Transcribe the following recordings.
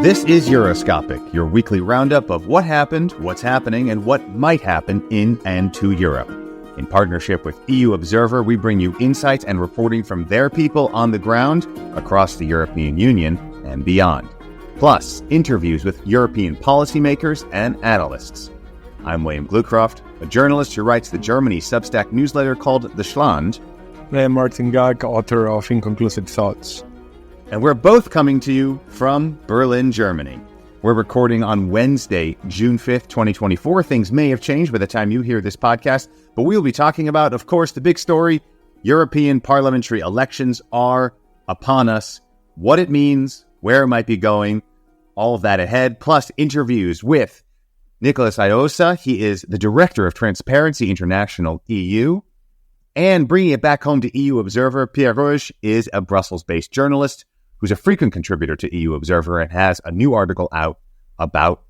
This is Euroscopic, your weekly roundup of what happened, what's happening, and what might happen in and to Europe. In partnership with EU Observer, we bring you insights and reporting from their people on the ground across the European Union and beyond. Plus, interviews with European policymakers and analysts. I'm William Glucroft, a journalist who writes the Germany Substack newsletter called The Schland. I'm Martin Gag, author of Inconclusive Thoughts. And we're both coming to you from Berlin, Germany. We're recording on Wednesday, June 5th, 2024. Things may have changed by the time you hear this podcast, but we'll be talking about, of course, the big story. European parliamentary elections are upon us. What it means, where it might be going, all of that ahead, plus interviews with Nicholas Iosa. He is the director of Transparency International EU. And bringing it back home to EU Observer, Pierre Rouge is a Brussels-based journalist who's a frequent contributor to EU Observer and has a new article out about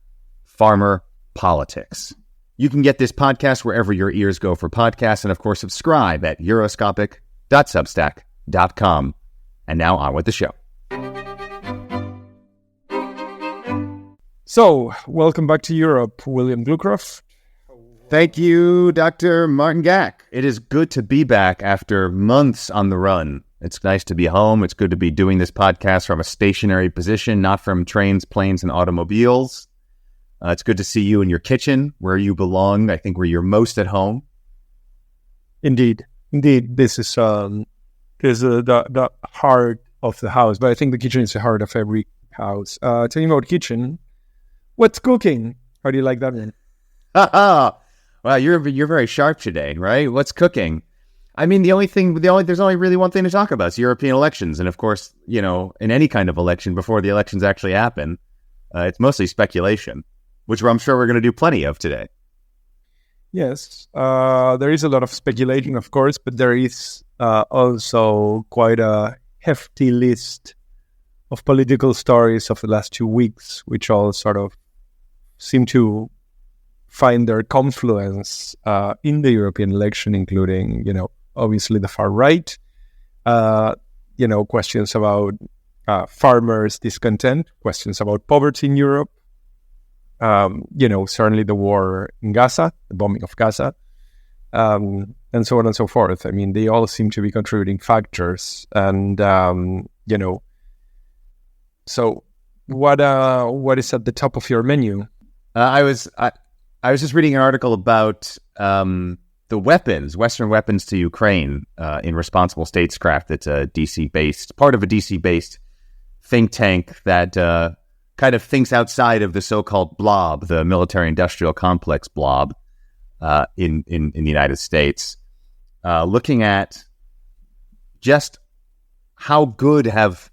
farmer politics. You can get this podcast wherever your ears go for podcasts, and of course subscribe at euroscopic.substack.com. And now on with the show. So, welcome back to Europe, William Glucroft. Thank you, Dr. Martin Gack. It is good to be back after months on the run. It's nice to be home. It's good to be doing this podcast from a stationary position, not from trains, planes, and automobiles. It's good to see you in your kitchen, where you belong, I think where you're most at home. Indeed. This is the heart of the house, but I think the kitchen is the heart of every house. Talking about kitchen, what's cooking? How do you like that one? Wow, you're very sharp today, right? What's cooking? I mean, there's only really one thing to talk about. It's European elections. And of course, you know, in any kind of election, before the elections actually happen, it's mostly speculation, which I'm sure we're going to do plenty of today. Yes, there is a lot of speculating, of course, but there is also quite a hefty list of political stories of the last 2 weeks, which all sort of seem to find their confluence in the European election, including, you know, obviously the far right, questions about farmers' discontent, questions about poverty in Europe, certainly the war in Gaza, the bombing of Gaza, and so on and so forth. I mean, they all seem to be contributing factors. And, so what is at the top of your menu? I was just reading an article about the weapons, Western weapons to Ukraine in Responsible Statescraft. It's a DC-based, part of a DC-based think tank that kind of thinks outside of the so-called blob, the military-industrial complex blob in the United States, looking at just how good have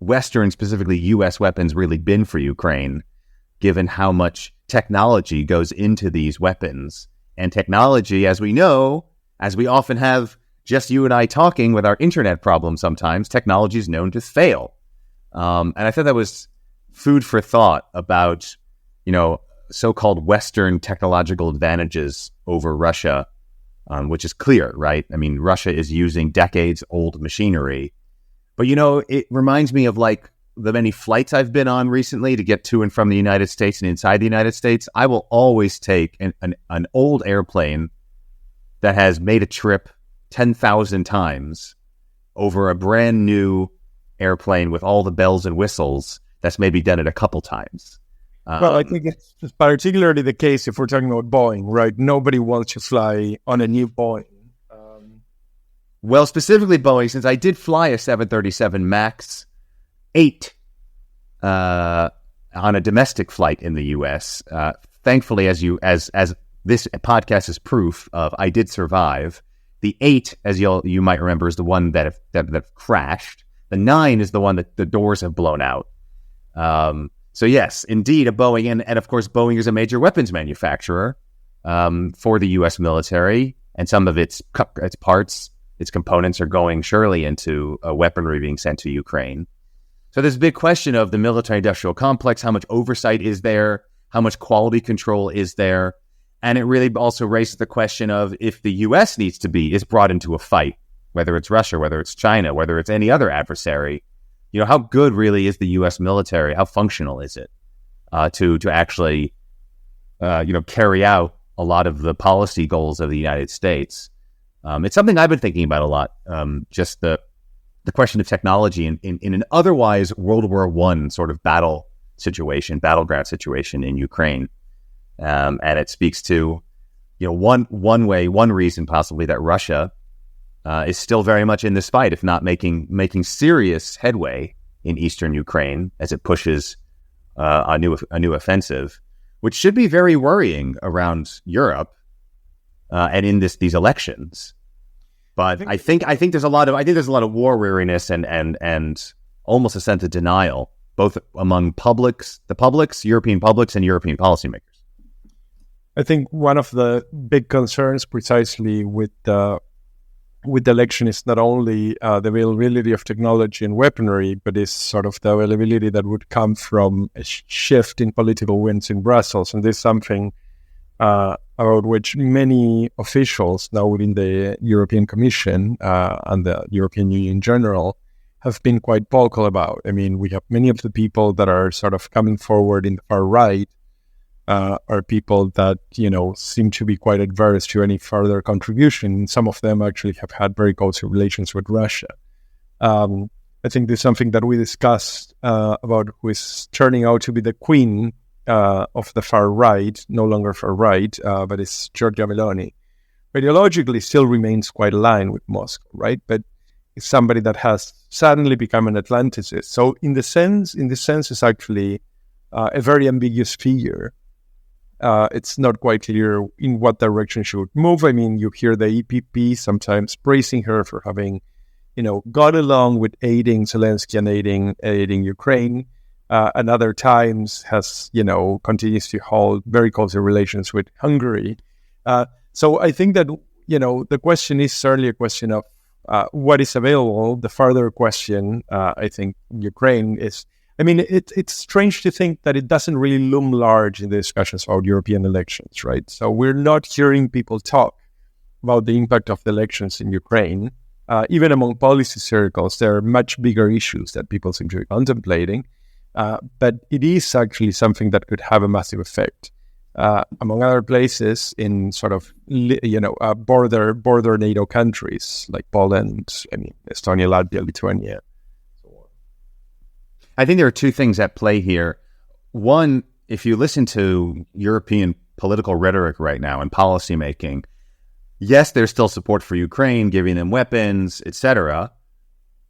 Western, specifically U.S. weapons really been for Ukraine, given how much technology goes into these weapons. And technology, as we know, as we often have just you and I talking with our internet problem sometimes, technology is known to fail. And I thought that was food for thought about, so-called Western technological advantages over Russia, which is clear, right? I mean, Russia is using decades-old machinery. But, it reminds me of like the many flights I've been on recently to get to and from the United States and inside the United States. I will always take an old airplane that has made a trip 10,000 times over a brand new airplane with all the bells and whistles that's maybe done it a couple times. Well, I think it's particularly the case if we're talking about Boeing, right? Nobody wants to fly on a new Boeing. Well, specifically Boeing, since I did fly a 737 MAX 8 on a domestic flight in the U.S. Thankfully, as this podcast is proof of, I did survive. The 8, as you might remember, is the one that crashed. The 9 is the one that the doors have blown out. So yes, indeed, a Boeing, and of course, Boeing is a major weapons manufacturer for the U.S. military, and some of its parts, its components are going surely into weaponry being sent to Ukraine. So there's a big question of the military-industrial complex. How much oversight is there? How much quality control is there? And it really also raises the question of if the U.S. is brought into a fight whether it's Russia, whether it's China, whether it's any other adversary, how good really is the U.S. military? How functional is it to actually, carry out a lot of the policy goals of the United States? It's something I've been thinking about a lot. Just the question of technology in an otherwise World War I sort of battleground situation in Ukraine, and it speaks to one reason possibly that Russia is still very much in this fight, if not making serious headway in eastern Ukraine as it pushes a new offensive, which should be very worrying around Europe and in these elections. But I think there's a lot of war weariness and almost a sense of denial, both among European publics and European policymakers. I think one of the big concerns precisely with the election is not only the availability of technology and weaponry, but is sort of the availability that would come from a shift in political winds in Brussels. And this is something about which many officials now within the European Commission and the European Union in general have been quite vocal about. I mean, we have many of the people that are sort of coming forward in the far right are people that, seem to be quite adverse to any further contribution. Some of them actually have had very close relations with Russia. I think there's something that we discussed about who is turning out to be the queen of the far right, no longer far right, but it's Giorgia Meloni. Ideologically still remains quite aligned with Moscow, right? But it's somebody that has suddenly become an Atlanticist. So in this sense, it's actually a very ambiguous figure. It's not quite clear in what direction she would move. I mean, you hear the EPP sometimes praising her for having, got along with aiding Zelensky and aiding Ukraine. And other times has, continues to hold very close relations with Hungary. So I think that, the question is certainly a question of what is available. The further question, I think, Ukraine is, it's strange to think that it doesn't really loom large in the discussions about European elections, right? So we're not hearing people talk about the impact of the elections in Ukraine. Even among policy circles, there are much bigger issues that people seem to be contemplating. But it is actually something that could have a massive effect, among other places in sort of, border NATO countries like Poland, Estonia, Latvia, Lithuania. I think there are two things at play here. One, if you listen to European political rhetoric right now and policymaking, yes, there's still support for Ukraine, giving them weapons, etc.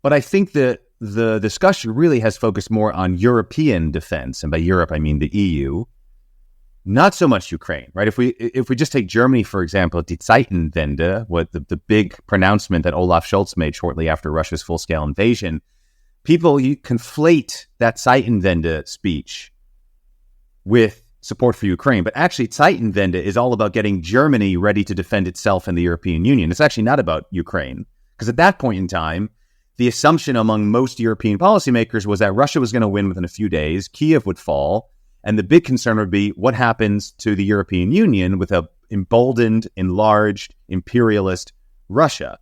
But I think that the discussion really has focused more on European defense, and by Europe I mean the EU, not so much Ukraine, right? If we just take Germany, for example, die Zeitenwende, what the big pronouncement that Olaf Scholz made shortly after Russia's full-scale invasion, people conflate that Zeitenwende speech with support for Ukraine, but actually Zeitenwende is all about getting Germany ready to defend itself and the European Union. It's actually not about Ukraine, because at that point in time, the assumption among most European policymakers was that Russia was going to win within a few days, Kiev would fall, and the big concern would be what happens to the European Union with a emboldened, enlarged, imperialist Russia.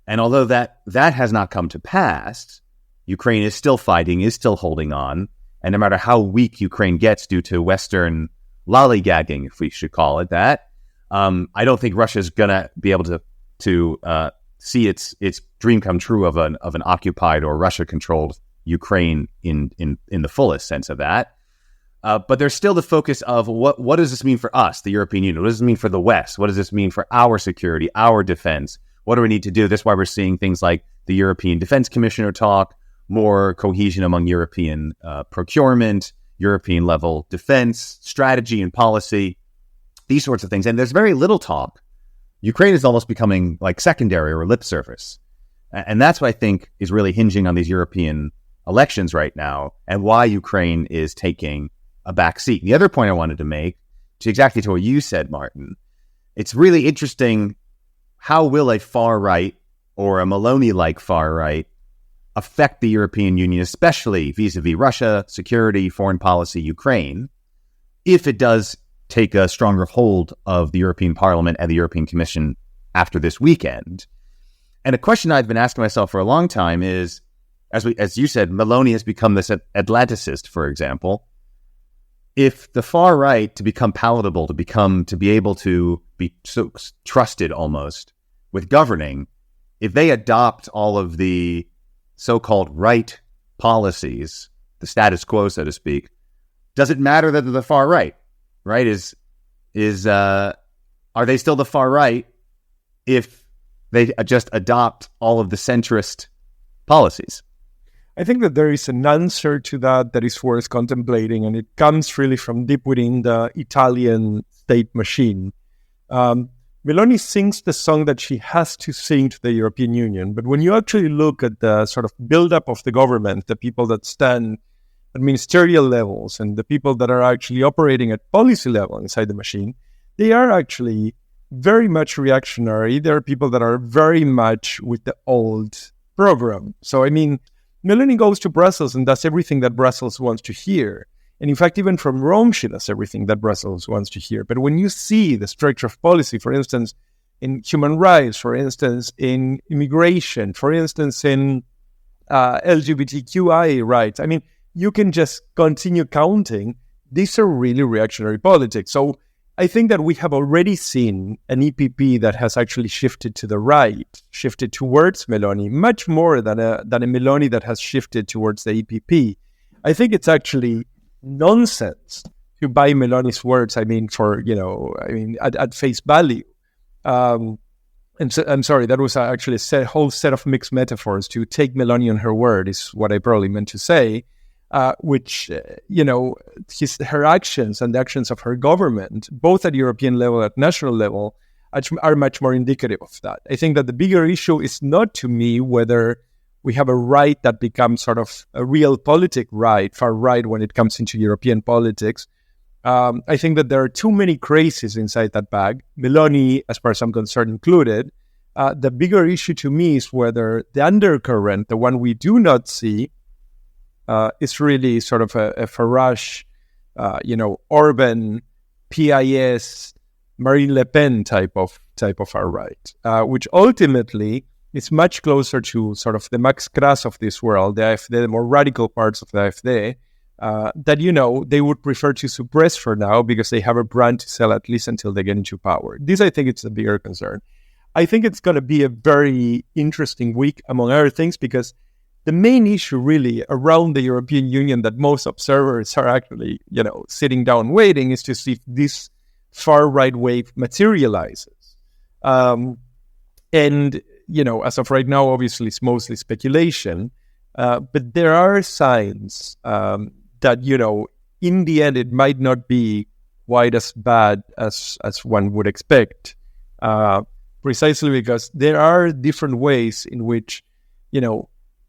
And although that has not come to pass, Ukraine is still fighting, is still holding on, and no matter how weak Ukraine gets due to Western lollygagging, if we should call it that, I don't think Russia is going to be able to see its dream come true of an occupied or Russia-controlled Ukraine in the fullest sense of that. But there's still the focus of what does this mean for us, the European Union? What does this mean for the West? What does this mean for our security, our defense? What do we need to do? That's why we're seeing things like the European Defense Commissioner talk, more cohesion among European procurement, European-level defense, strategy and policy, these sorts of things. And there's very little talk. Ukraine is almost becoming like secondary or lip service. And that's what I think is really hinging on these European elections right now and why Ukraine is taking a back seat. The other point I wanted to make, exactly to what you said, Martin, it's really interesting, how will a far right or a Meloni-like far right affect the European Union, especially vis-a-vis Russia, security, foreign policy, Ukraine, if it does take a stronger hold of the European Parliament and the European Commission after this weekend? And a question I've been asking myself for a long time is, as you said, Meloni has become this Atlanticist, for example. If the far right, to become palatable, to be able to be so trusted almost with governing, if they adopt all of the so-called right policies, the status quo, so to speak, does it matter that they're the far right? Right? Are they still the far right if they just adopt all of the centrist policies? I think that there is an answer to that is worth contemplating, and it comes really from deep within the Italian state machine. Meloni sings the song that she has to sing to the European Union, but when you actually look at the sort of build-up of the government, the people that stand at ministerial levels and the people that are actually operating at policy level inside the machine, they are actually very much reactionary. There are people that are very much with the old program. So, I mean, Meloni goes to Brussels and does everything that Brussels wants to hear. And in fact, even from Rome, she does everything that Brussels wants to hear. But when you see the structure of policy, for instance, in human rights, for instance, in immigration, for instance, in LGBTQI rights, I mean, you can just continue counting. These are really reactionary politics. So I think that we have already seen an EPP that has actually shifted to the right, shifted towards Meloni, much more than a Meloni that has shifted towards the EPP. I think it's actually nonsense to buy Meloni's words. I mean, at face value. And so, I'm sorry, that was actually a whole set of mixed metaphors. To take Meloni on her word is what I probably meant to say. Which, her actions and the actions of her government, both at European level and at national level, are much more indicative of that. I think that the bigger issue is not, to me, whether we have a right that becomes sort of a real politic right, far right, when it comes into European politics. I think that there are too many crazies inside that bag, Meloni, as far as I'm concerned, included. The bigger issue to me is whether the undercurrent, the one we do not see, is really sort of a Farage, Orban, PIS, Marine Le Pen type of far right, which ultimately is much closer to sort of the Max Kras of this world, the AfD, the more radical parts of the AfD, that, they would prefer to suppress for now because they have a brand to sell at least until they get into power. This, I think, it's a bigger concern. I think it's going to be a very interesting week, among other things, because the main issue really around the European Union that most observers are actually, sitting down waiting is to see if this far right wave materializes. And, as of right now, obviously it's mostly speculation, but there are signs that, in the end, it might not be quite as bad as one would expect, precisely because there are different ways in which,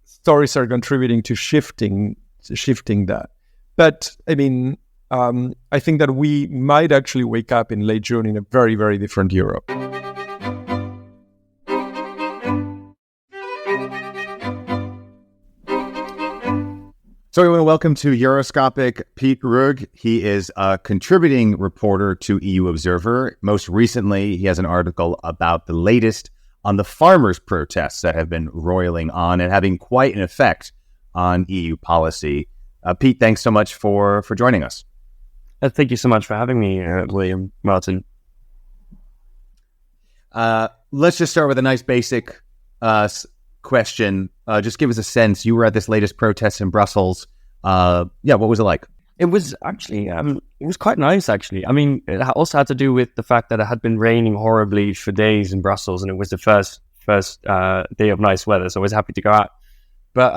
stories are contributing to shifting that. But I mean, I think that we might actually wake up in late June in a very, very different Europe. So we want to welcome to Euroscopic Pete Rug. He is a contributing reporter to EU Observer. Most recently, he has an article about the latest on the farmers' protests that have been roiling on and having quite an effect on EU policy. Pete, thanks so much for joining us. Thank you so much for having me, William, Martin. Let's just start with a nice basic question. Just give us a sense. You were at this latest protest in Brussels. What was it like? It was actually, it was quite nice, actually. I mean, it also had to do with the fact that it had been raining horribly for days in Brussels, and it was the first day of nice weather, so I was happy to go out. But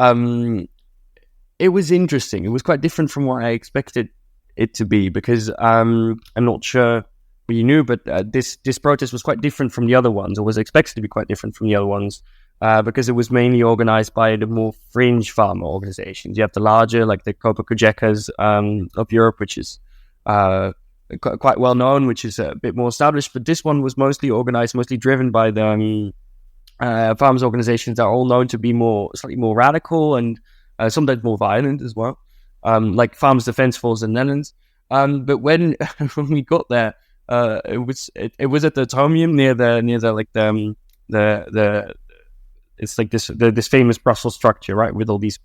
it was interesting. It was quite different from what I expected it to be, because I'm not sure what you knew, but this protest was quite different from the other ones, or was expected to be quite different from the other ones. Because it was mainly organized by the more fringe farmer organizations. You have the larger, like the Copa-Cogeca's of Europe, which is quite well known, which is a bit more established. But this one was mostly organized, mostly driven by the farmers organizations that are all known to be slightly more radical and sometimes more violent as well, like Farmers Defence Force in the Netherlands. But when we got there, it was at the Atomium near the it's like this famous Brussels structure, right, with all these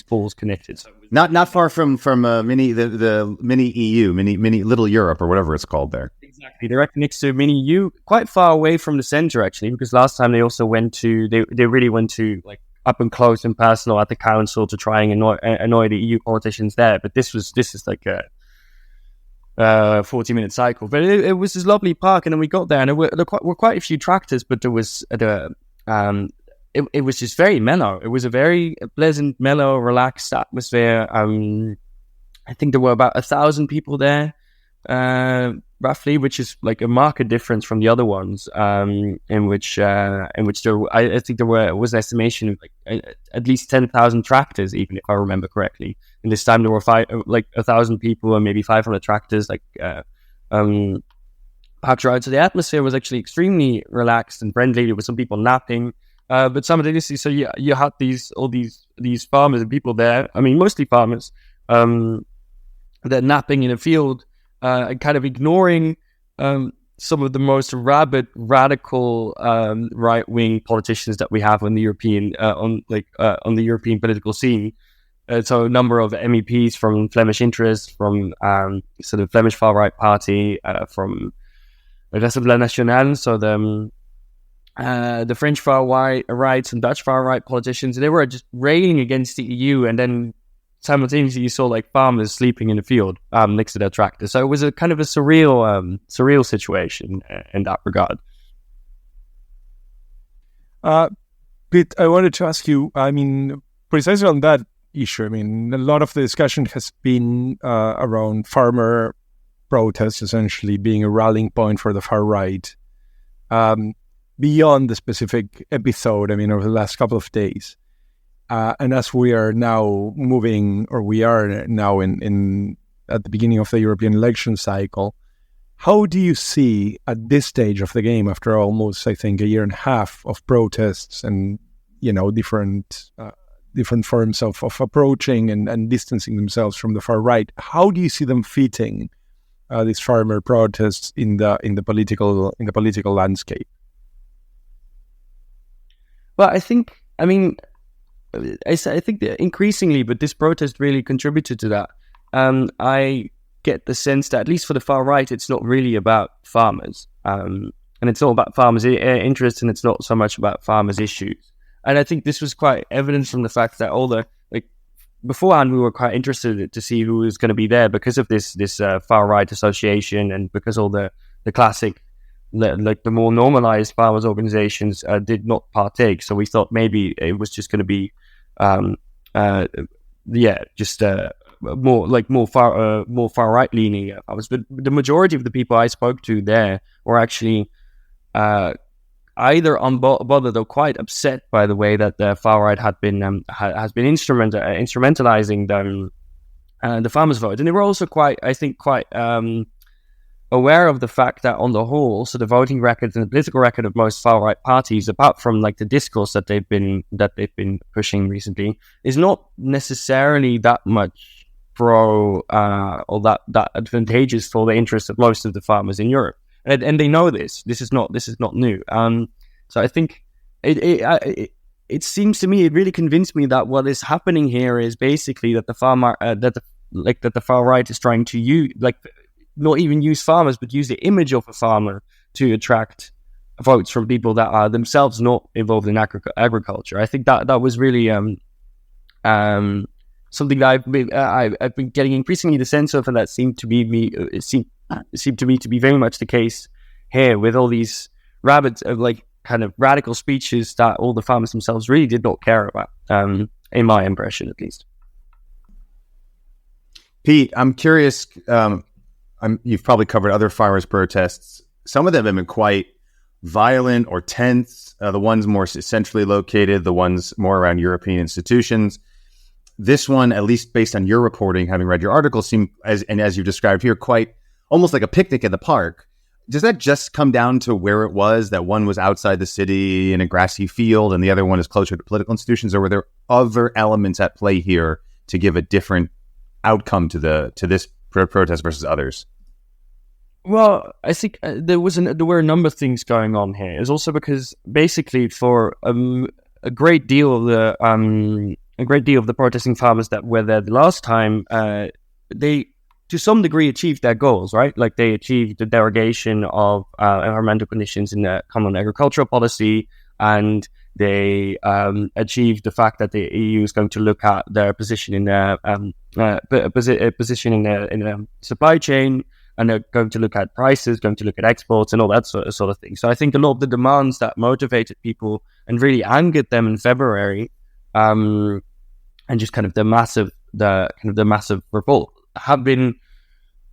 poles connected. So not far from mini the mini EU, mini little Europe or whatever it's called there. Exactly, directly next to mini EU, quite far away from the center actually, because last time they also they really went to like up and close and personal at the council to try and annoy the EU politicians there. But this is like a 40-minute cycle. But it was this lovely park, and then we got there, and there were quite a few tractors, but there was it was just very mellow. It was a very pleasant, mellow, relaxed atmosphere. I think there were about 1,000 people there, roughly, which is like a marked difference from the other ones. In which I think there was an estimation of like at least 10,000 tractors, even if I remember correctly. And this time there were 1,000 people and maybe 500 tractors, parked around. So the atmosphere was actually extremely relaxed and friendly. There were some people napping. But simultaneously, so you had all these farmers and people there. I mean, mostly farmers. They're napping in a field, and kind of ignoring some of the most rabid, radical right-wing politicians that we have on the European on the European political scene. So a number of MEPs from Flemish interest, from sort of Flemish far-right party, from Rassemblement National, so the French far-right and Dutch far-right politicians. They were just railing against the EU, and then simultaneously you saw like farmers sleeping in the field next to their tractor. So it was a kind of a surreal situation in that regard. Pete, I wanted to ask you, I mean, precisely on that issue, I mean, a lot of the discussion has been around farmer protests essentially being a rallying point for the far right. Beyond the specific episode, I mean, over the last couple of days. And as we are now moving, or we are now in at the beginning of the European election cycle, how do you see at this stage of the game, after almost, I think, a year and a half of protests and, different forms of approaching and distancing themselves from the far right, how do you see them fitting these farmer protests in the political landscape? Well, I think that increasingly, but this protest really contributed to that. I get the sense that, at least for the far right, it's not really about farmers. And it's not about farmers' interests, and it's not so much about farmers' issues. And I think this was quite evident from the fact that beforehand, we were quite interested to see who was going to be there because of this far right association, and because all the classic, like the more normalized farmers' organizations did not partake. So we thought maybe it was just going to be, more far right leaning farmers. But the majority of the people I spoke to there were actually either unbothered or quite upset by the way that the far right had been instrumentalizing the farmers' vote, and they were also quite aware of the fact that on the whole, so the voting record and the political record of most far right parties, apart from like the discourse that they've been pushing recently, is not necessarily that much pro or that advantageous for the interests of most of the farmers in Europe, and they know this. This is not new. So I think it seems to me, it really convinced me that what is happening here is basically that the far right is trying to use not even use farmers, but use the image of a farmer to attract votes from people that are themselves not involved in agriculture. I think that was really something that I've been getting increasingly the sense of, and that seemed to me to be very much the case here, with all these kind of radical speeches that all the farmers themselves really did not care about, in my impression at least. Pete, I'm curious. You've probably covered other farmers' protests. Some of them have been quite violent or tense. The ones more centrally located, the ones more around European institutions. This one, at least based on your reporting, having read your article, seemed, as you described here, quite almost like a picnic in the park. Does that just come down to where it was, that one was outside the city in a grassy field and the other one is closer to political institutions, or were there other elements at play here to give a different outcome to this protest versus others? Well, I think there were a number of things going on here. It's also because basically for a great deal of the protesting farmers that were there the last time, they to some degree achieved their goals, right? Like they achieved the derogation of environmental conditions in the common agricultural policy, and they achieved the fact that the EU is going to look at their position in their position in the supply chain, and they're going to look at prices, going to look at exports, and all that sort of thing. So I think a lot of the demands that motivated people and really angered them in February, and just kind of the massive revolt, have been,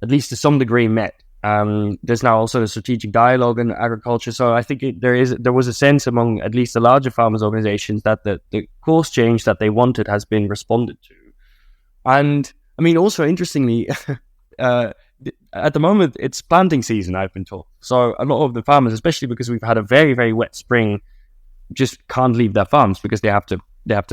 at least to some degree, met. There's now also a strategic dialogue in agriculture, so I think there was a sense among at least the larger farmers' organizations that the course change that they wanted has been responded to. And I mean, also interestingly, at the moment it's planting season, I've been told. So a lot of the farmers, especially because we've had a very, very wet spring, just can't leave their farms because they have to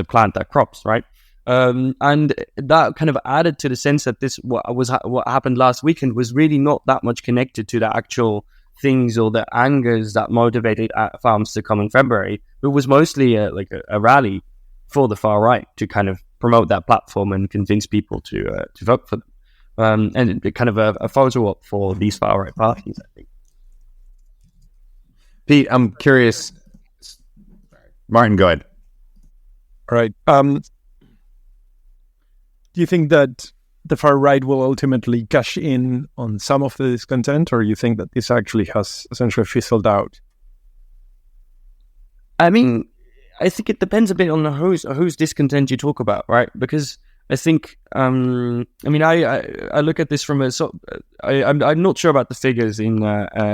plant their crops, right? And that kind of added to the sense that what happened last weekend was really not that much connected to the actual things or the angers that motivated farms to come in February. It was mostly a rally for the far right to kind of promote that platform and convince people to vote for them. And it kind of a photo op for these far right parties, I think. Pete, I'm curious. Martin, go ahead. All right. Do you think that the far right will ultimately cash in on some of the discontent, or you think that this actually has essentially fizzled out? I mean, I think it depends a bit on whose discontent you talk about, right? Because I think, I look at this from I'm not sure about the figures in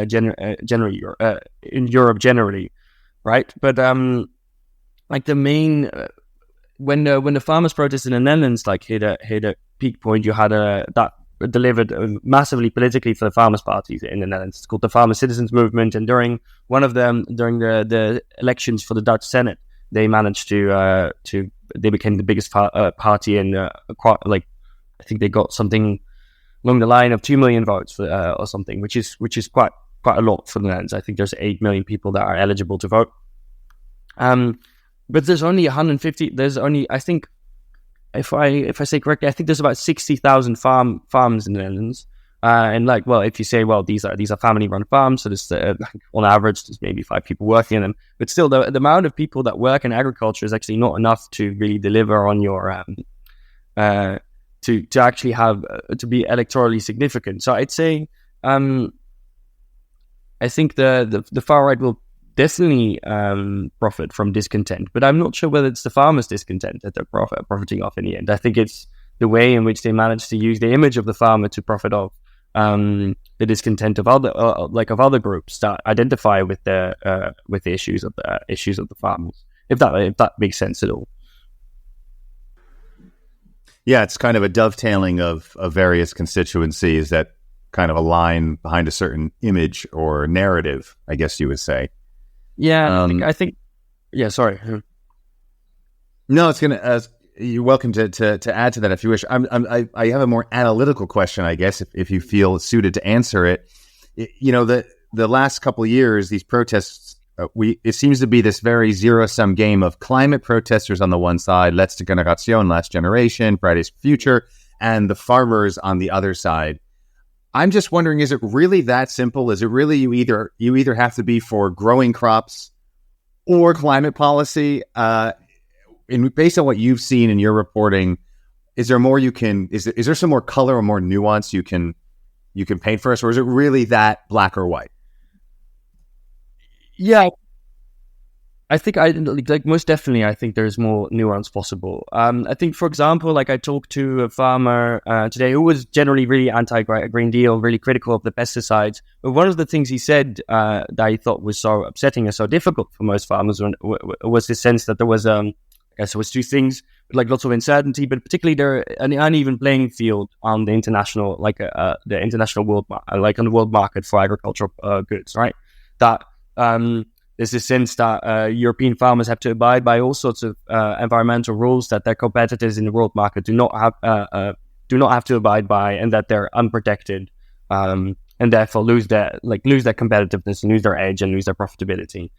generally in Europe generally, right? But like the main when the farmers' protest in the Netherlands hit a peak point, you had that delivered massively politically for the farmers' parties in the Netherlands. It's called the Farmer Citizens Movement, and during the elections for the Dutch Senate, they managed they became the biggest party in I think they got something along the line of 2 million votes or something, which is quite a lot for the Netherlands. I think there's 8 million people that are eligible to vote. But there's only 150. There's only, I think, if I say correctly, I think there's about 60,000 farms in the Netherlands. And if you say, these are family-run farms, so there's on average there's maybe 5 people working in them. But still, the amount of people that work in agriculture is actually not enough to really deliver on your to actually have to be electorally significant. So I'd say, I think the far right will definitely profit from discontent, but I'm not sure whether it's the farmers' discontent that they're profiting off in the end. I think it's the way in which they manage to use the image of the farmer to profit off the discontent of other groups that identify with the issues of the farmers. If that makes sense at all. Yeah, it's kind of a dovetailing of various constituencies that kind of align behind a certain image or narrative, I guess you would say. Yeah, I think. Yeah, sorry. No, it's gonna. You're welcome to add to that if you wish. I have a more analytical question, I guess, if you feel suited to answer it. The last couple of years, these protests, it seems to be this very zero-sum game of climate protesters on the one side, Letzte Generation, Last Generation, Fridays for Future, and the farmers on the other side. I'm just wondering, is it really that simple? Is it really you either have to be for growing crops or climate policy? Based on what you've seen in your reporting, is there more is there some more color or more nuance you can paint for us, or is it really that black or white? Yeah, I think most definitely. I think there's more nuance possible. I think, for example, I talked to a farmer today who was generally really anti-Green Deal, really critical of the pesticides. But one of the things he said that I thought was so upsetting and so difficult for most farmers was this sense that there was I guess it was 2 things, lots of uncertainty, but particularly an uneven playing field on the international, the international world, on the world market for agricultural goods, right? That there's this sense that European farmers have to abide by all sorts of environmental rules that their competitors in the world market do not have to abide by, and that they're unprotected, and therefore lose their competitiveness and lose their edge and lose their profitability.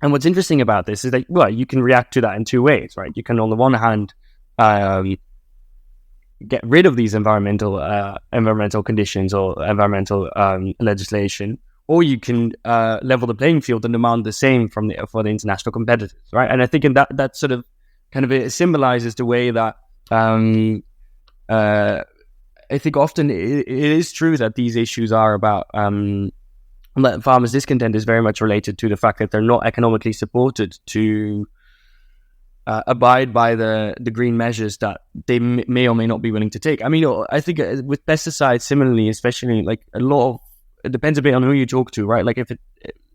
And what's interesting about this is that, well, you can react to that in two ways, right? You can, on the one hand, get rid of these environmental conditions or environmental legislation, or you can level the playing field and demand the same for the international competitors, right? And I think in that sort of kind of, it symbolizes the way that I think often it is true that these issues are about farmers' discontent is very much related to the fact that they're not economically supported to abide by the green measures that they may or may not be willing to take. I mean, I think with pesticides, similarly, especially like it depends a bit on who you talk to, right? Like if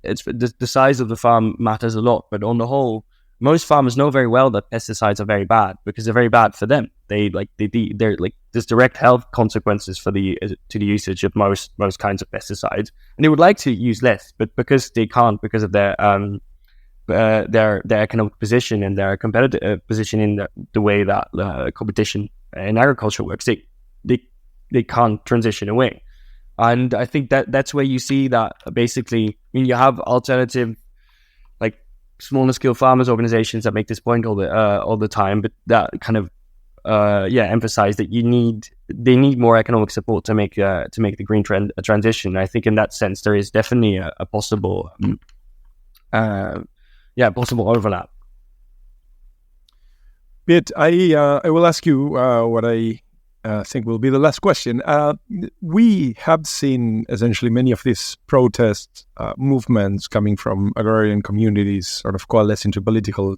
it's the size of the farm matters a lot, but on the whole, most farmers know very well that pesticides are very bad because they're very bad for them. They're like there's direct health consequences to the usage of most kinds of pesticides, and they would like to use less, but because they can't, because of their economic position and their competitive position in the way that competition in agriculture works, they can't transition away. And I think that's where you see that basically, I mean, you have alternative, like smaller scale farmers organizations that make this point all the time, but that kind of emphasize that they need more economic support to make the green transition. I think in that sense there is definitely a possible possible overlap. Bit, I will ask you what I think will be the last question. We have seen essentially many of these protest movements coming from agrarian communities sort of coalesce into political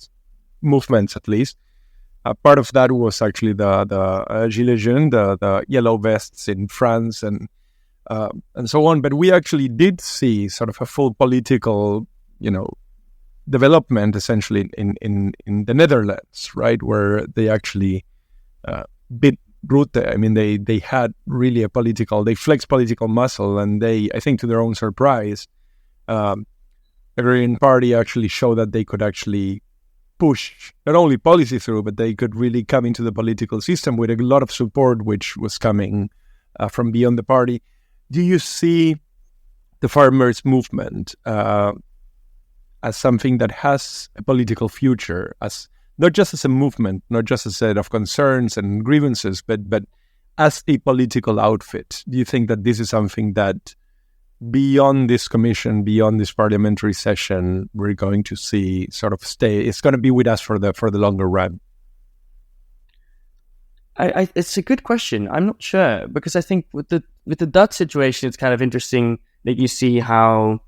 movements, at least. Part of that was actually the Gilets jaunes, the yellow vests in France and so on. But we actually did see sort of a full political, development essentially in the Netherlands, right, where they actually bit Rutte. I mean, they had really they flexed political muscle, and they, I think to their own surprise, Agrarian Party actually showed that they could actually push not only policy through, but they could really come into the political system with a lot of support, which was coming from beyond the party. Do you see the farmers' movement as something that has a political future, as not just as a movement, not just a set of concerns and grievances, but as a political outfit? Do you think that this is something that beyond this commission, beyond this parliamentary session, we're going to see sort of stay? It's going to be with us for the longer run. It's a good question. I'm not sure, because I think with the Dutch situation, it's kind of interesting that you see how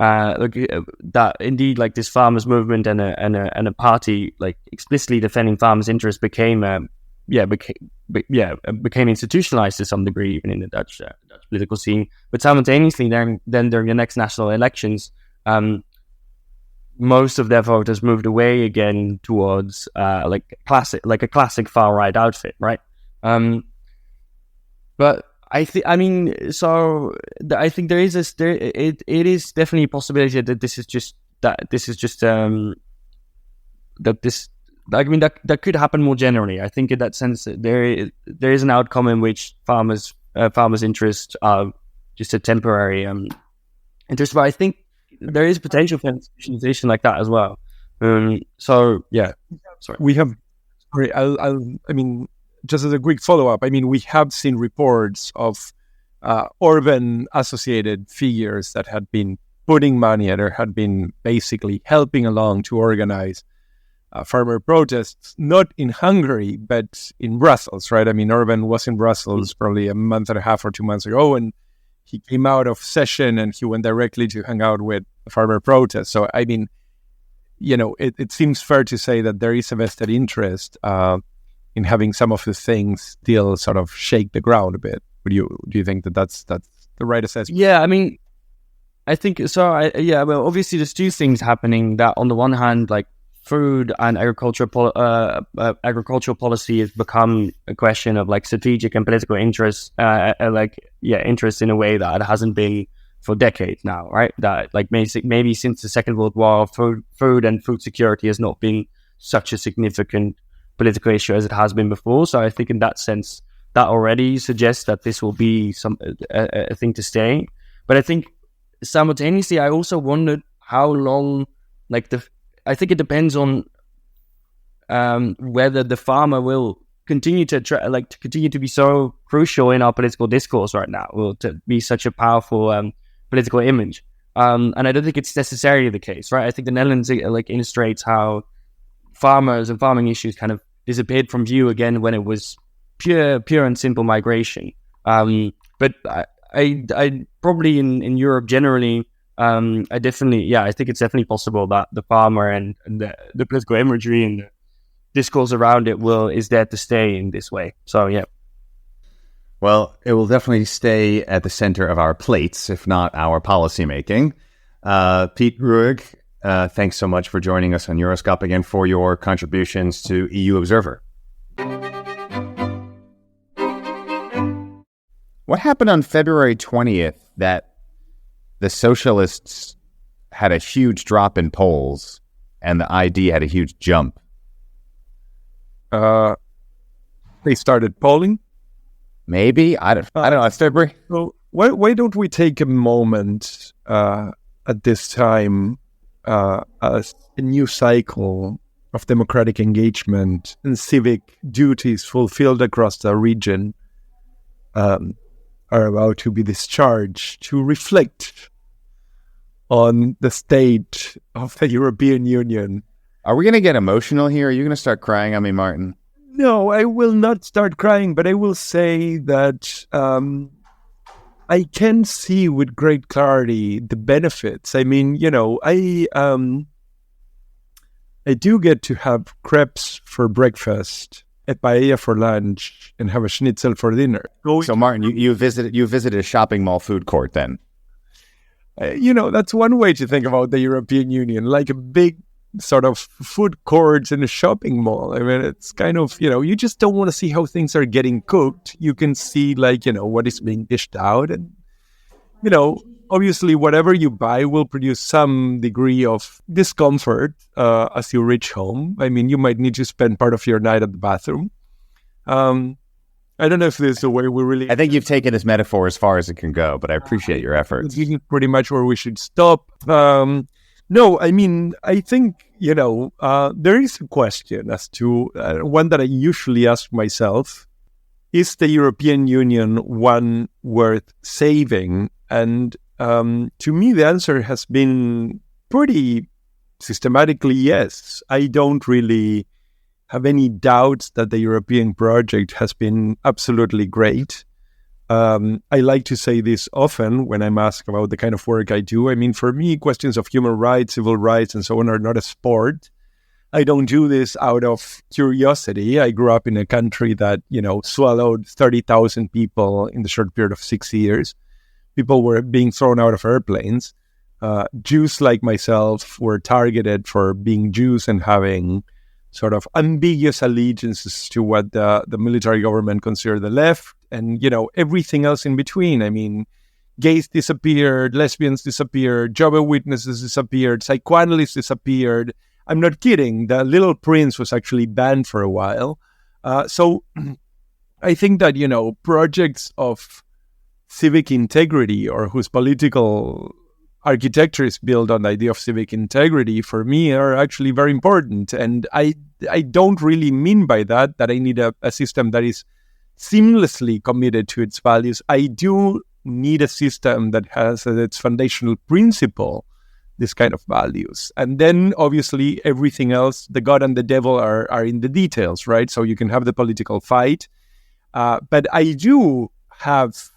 that indeed, like, this farmers movement and a party like explicitly defending farmers' interests became institutionalized to some degree, even in the Dutch political scene. But simultaneously, then during the next national elections, most of their voters moved away again towards a classic far right outfit, right? But I think there is it is definitely a possibility that that could happen more generally. I think in that sense there is an outcome in which farmers' interests are just a temporary interest, but I think there is potential for institutionalization like that as well. So yeah, sorry. We have. Sorry, I mean, just as a quick follow-up, I mean, we have seen reports of Orban-associated figures that had been putting money or had been basically helping along to organize farmer protests, not in Hungary, but in Brussels, right? I mean, Orban was in Brussels probably a month and a half or 2 months ago, and he came out of session and he went directly to hang out with farmer protests. So, I mean, it seems fair to say that there is a vested interest in having some of the things still sort of shake the ground a bit. Do you think that that's the right assessment? Yeah, I mean, I think so. Well, obviously there's two things happening. That on the one hand, like, food and agricultural policy has become a question of like strategic and political interest, interest in a way that it hasn't been for decades now, right? That like maybe since the Second World War, food and food security has not been such a significant political issue as it has been before. So I think in that sense, that already suggests that this will be a thing to stay. But I think simultaneously, I also wondered how long I think it depends on whether the farmer will continue to continue to be so crucial in our political discourse right now, will to be such a powerful political image. And I don't think it's necessarily the case, right? I think the Netherlands illustrates how farmers and farming issues kind of disappeared from view again when it was pure and simple migration. But I probably in Europe generally, I think it's definitely possible that the farmer and the political imagery and the discourse around it is there to stay in this way. So yeah. Well, it will definitely stay at the center of our plates, if not our policymaking. Pete Ruig, thanks so much for joining us on Euroscopic and for your contributions to EU Observer. What happened on February 20th that the socialists had a huge drop in polls and the ID had a huge jump? They started polling. Maybe I don't know. It's February. So why don't we take a moment at this time as a new cycle of democratic engagement and civic duties fulfilled across the region are about to be discharged, to reflect on the state of the European Union. Are we going to get emotional here? Are you going to start crying on me, Martin? No, I will not start crying, but I will say that I can see with great clarity the benefits. I mean, I do get to have crepes for breakfast, a paella for lunch, and have a schnitzel for dinner. So, Martin, you visited a shopping mall food court then? That's one way to think about the European Union, like a big sort of food courts in a shopping mall. I mean, it's kind of, you just don't want to see how things are getting cooked. You can see what is being dished out. And, obviously whatever you buy will produce some degree of discomfort as you reach home. I mean, you might need to spend part of your night at the bathroom. I don't know if this is the way we really... I think you've taken this metaphor as far as it can go, but I appreciate your efforts. This is pretty much where we should stop. No, I mean, I think, there is a question as to one that I usually ask myself. Is the European Union one worth saving? And to me, the answer has been pretty systematically yes. I don't really have any doubts that the European project has been absolutely great. I like to say this often when I'm asked about the kind of work I do. I mean, for me, questions of human rights, civil rights, and so on are not a sport. I don't do this out of curiosity. I grew up in a country that, swallowed 30,000 people in the short period of 6 years. People were being thrown out of airplanes. Jews like myself were targeted for being Jews and having sort of ambiguous allegiances to what the military government considered the left, and everything else in between. I mean, gays disappeared, lesbians disappeared, Jehovah's Witnesses disappeared, psychoanalysts disappeared. I'm not kidding. The Little Prince was actually banned for a while. So I think that projects of civic integrity, or whose political architecture is built on the idea of civic integrity, for me are actually very important. And I don't really mean by that I need a system that is seamlessly committed to its values. I do need a system that has as its foundational principle this kind of values. And then obviously everything else, the God and the devil are in the details, right? So you can have the political fight. But I do have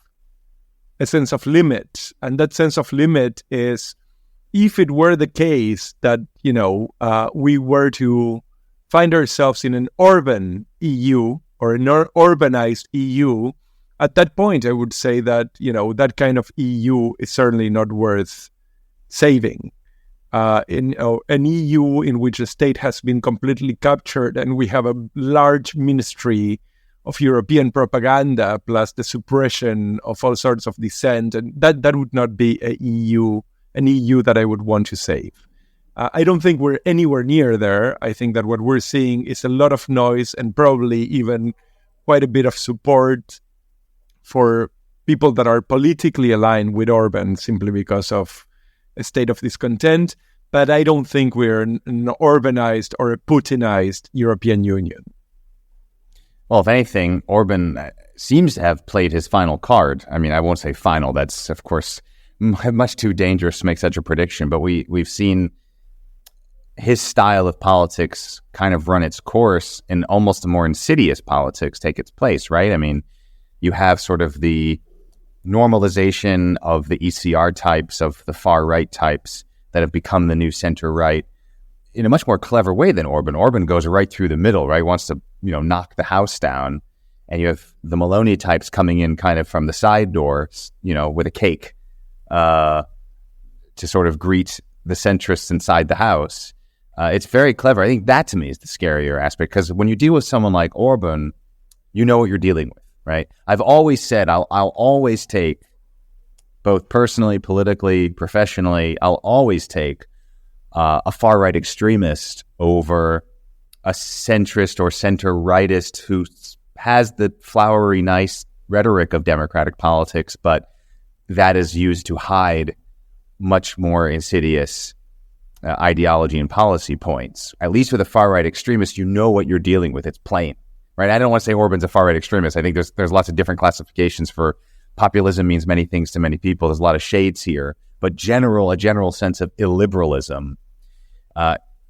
a sense of limit. And that sense of limit is, if it were the case that, we were to find ourselves in an urban EU or an urbanized EU, at that point, I would say that, that kind of EU is certainly not worth saving. In an EU in which a state has been completely captured and we have a large ministry of European propaganda plus the suppression of all sorts of dissent, and that would not be an EU that I would want to save. I don't think we're anywhere near there. I think that what we're seeing is a lot of noise and probably even quite a bit of support for people that are politically aligned with Orban simply because of a state of discontent. but I don't think we're an Orbanized or a Putinized European Union. Well, if anything, Orban seems to have played his final card. I mean, I won't say final. That's, of course, much too dangerous to make such a prediction. But we've seen his style of politics kind of run its course, and almost a more insidious politics take its place, right? I mean, you have sort of the normalization of the ECR types, of the far-right types that have become the new center-right in a much more clever way than Orban. Orban goes right through the middle, right? Wants to, knock the house down. And you have the Maloney types coming in kind of from the side door, with a cake to sort of greet the centrists inside the house. It's very clever. I think that, to me, is the scarier aspect, because when you deal with someone like Orban, you know what you're dealing with, right? I've always said I'll always take, both personally, politically, professionally, I'll always take a far-right extremist over a centrist or center-rightist who has the flowery, nice rhetoric of democratic politics, but that is used to hide much more insidious ideology and policy points. At least with a far-right extremist, you know what you're dealing with. It's plain, right? I don't want to say Orban's a far-right extremist. I think there's lots of different classifications for populism. Means many things to many people. There's a lot of shades here, but a general sense of illiberalism.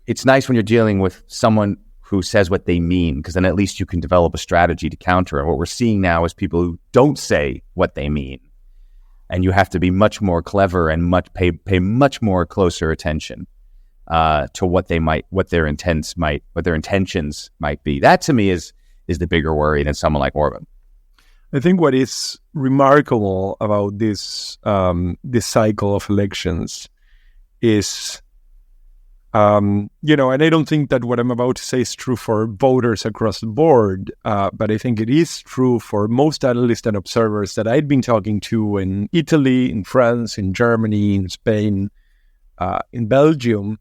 It's nice when you're dealing with someone who says what they mean, because then at least you can develop a strategy to counter it. What we're seeing now is people who don't say what they mean, and you have to be much more clever and pay much more closer attention to what their intentions might be. That, to me, is the bigger worry than someone like Orban. I think what is remarkable about this cycle of elections is, and I don't think that what I'm about to say is true for voters across the board, but I think it is true for most analysts and observers that I've been talking to in Italy, in France, in Germany, in Spain, in Belgium.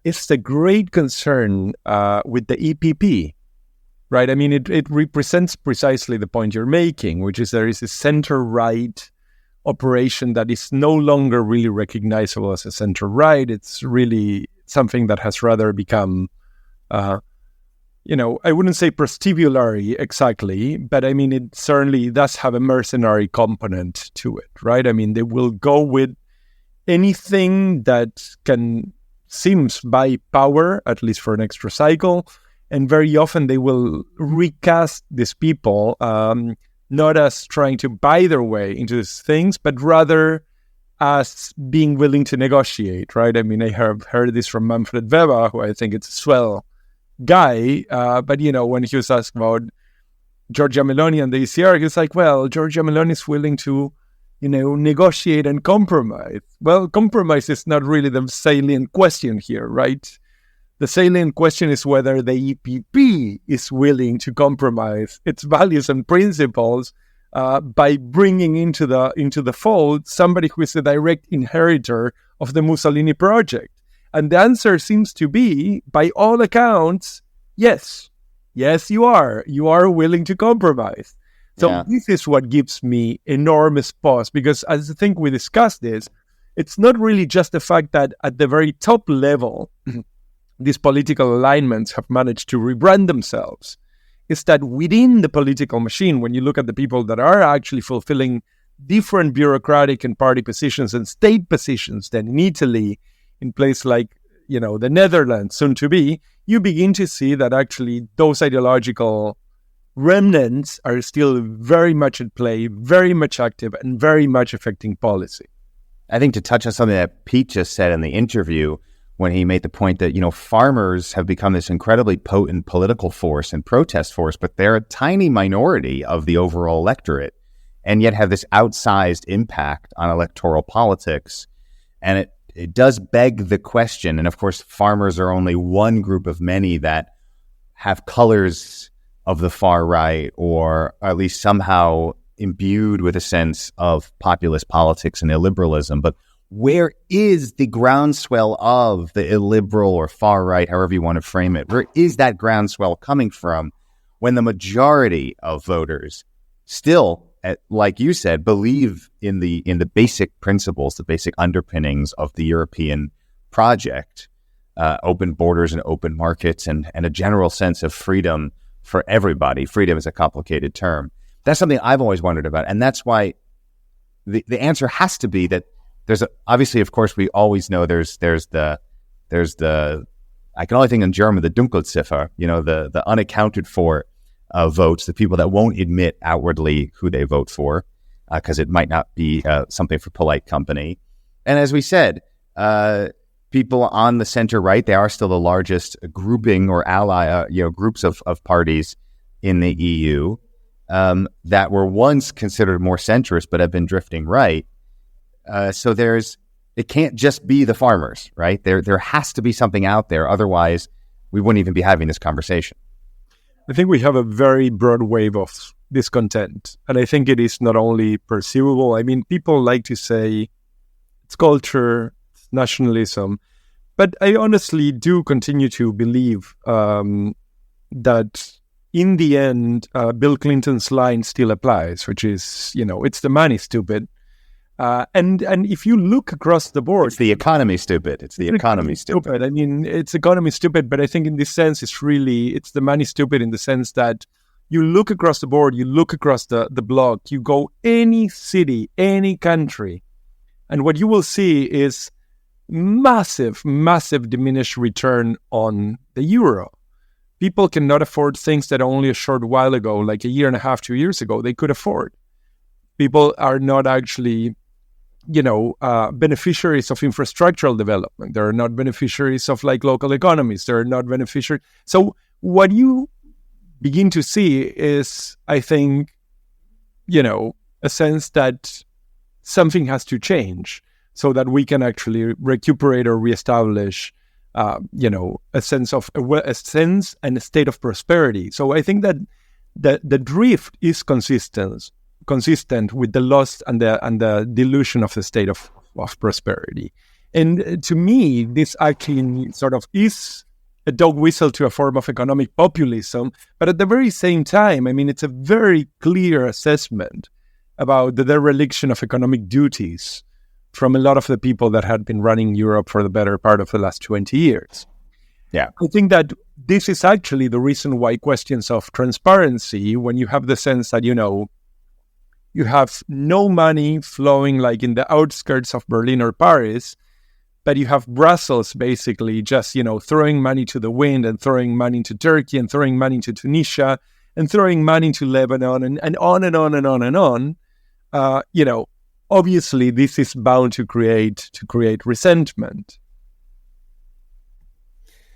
It's the great concern with the EPP. Right, I mean, it represents precisely the point you're making, which is there is a center-right operation that is no longer really recognizable as a center-right. It's really something that has rather become, I wouldn't say prostibulary exactly, but I mean, it certainly does have a mercenary component to it, right? I mean, they will go with anything that seems buy power, at least for an extra cycle. And very often they will recast these people, not as trying to buy their way into these things, but rather as being willing to negotiate, right? I mean, I have heard this from Manfred Weber, who I think is a swell guy. But, when he was asked about Giorgia Meloni and the ECR, he was like, well, Giorgia Meloni is willing to, negotiate and compromise. Well, compromise is not really the salient question here, right? The salient question is whether the EPP is willing to compromise its values and principles by bringing into the fold somebody who is a direct inheritor of the Mussolini project. And the answer seems to be, by all accounts, yes. Yes, you are. You are willing to compromise. So This is what gives me enormous pause, because as I think we discussed this, it's not really just the fact that at the very top level, these political alignments have managed to rebrand themselves. It's that within the political machine, when you look at the people that are actually fulfilling different bureaucratic and party positions and state positions than in Italy, in places like, the Netherlands, soon to be, you begin to see that actually those ideological remnants are still very much at play, very much active, and very much affecting policy. I think to touch on something that Pete just said in the interview, when he made the point that, farmers have become this incredibly potent political force and protest force, but they're a tiny minority of the overall electorate, and yet have this outsized impact on electoral politics. And it does beg the question, and of course, farmers are only one group of many that have colors of the far right, or at least somehow imbued with a sense of populist politics and illiberalism. But where is the groundswell of the illiberal or far right, however you want to frame it? Where is that groundswell coming from when the majority of voters still, like you said, believe in the basic principles, the basic underpinnings of the European project, open borders and open markets and a general sense of freedom for everybody. Freedom is a complicated term. That's something I've always wondered about. And that's why the answer has to be that obviously, of course, we always know there's the I can only think in German, the Dunkelziffer, the unaccounted for votes, the people that won't admit outwardly who they vote for, because it might not be something for polite company. And as we said, people on the center right, they are still the largest grouping or ally, groups of parties in the EU that were once considered more centrist, but have been drifting right. So it can't just be the farmers, right? There has to be something out there. Otherwise, we wouldn't even be having this conversation. I think we have a very broad wave of discontent. And I think it is not only perceivable. I mean, people like to say it's culture, it's nationalism. But I honestly do continue to believe that in the end, Bill Clinton's line still applies, which is, it's the money, stupid. And if you look across the board, it's the economy, stupid. It's the economy, stupid. I mean, it's economy, stupid. But I think in this sense, it's the money, stupid, in the sense that you look across the board, you look across the block, you go any city, any country, and what you will see is massive diminished return on the euro. People cannot afford things that only a short while ago, like a year and a half, 2 years ago, they could afford. People are not actually beneficiaries of infrastructural development. They're not beneficiaries of local economies. They're not beneficiaries. So what you begin to see is, I think, a sense that something has to change so that we can actually recuperate or reestablish, a sense and a state of prosperity. So I think that the drift is consistent with the loss and the delusion of the state of prosperity. And to me, this actually sort of is a dog whistle to a form of economic populism. But at the very same time, I mean, it's a very clear assessment about the dereliction of economic duties from a lot of the people that had been running Europe for the better part of the last 20 years. Yeah. I think that this is actually the reason why questions of transparency, when you have the sense that, you have no money flowing in the outskirts of Berlin or Paris, but you have Brussels basically just, throwing money to the wind and throwing money to Turkey and throwing money to Tunisia and throwing money to Lebanon and on and on and on and on. Obviously this is bound to create resentment.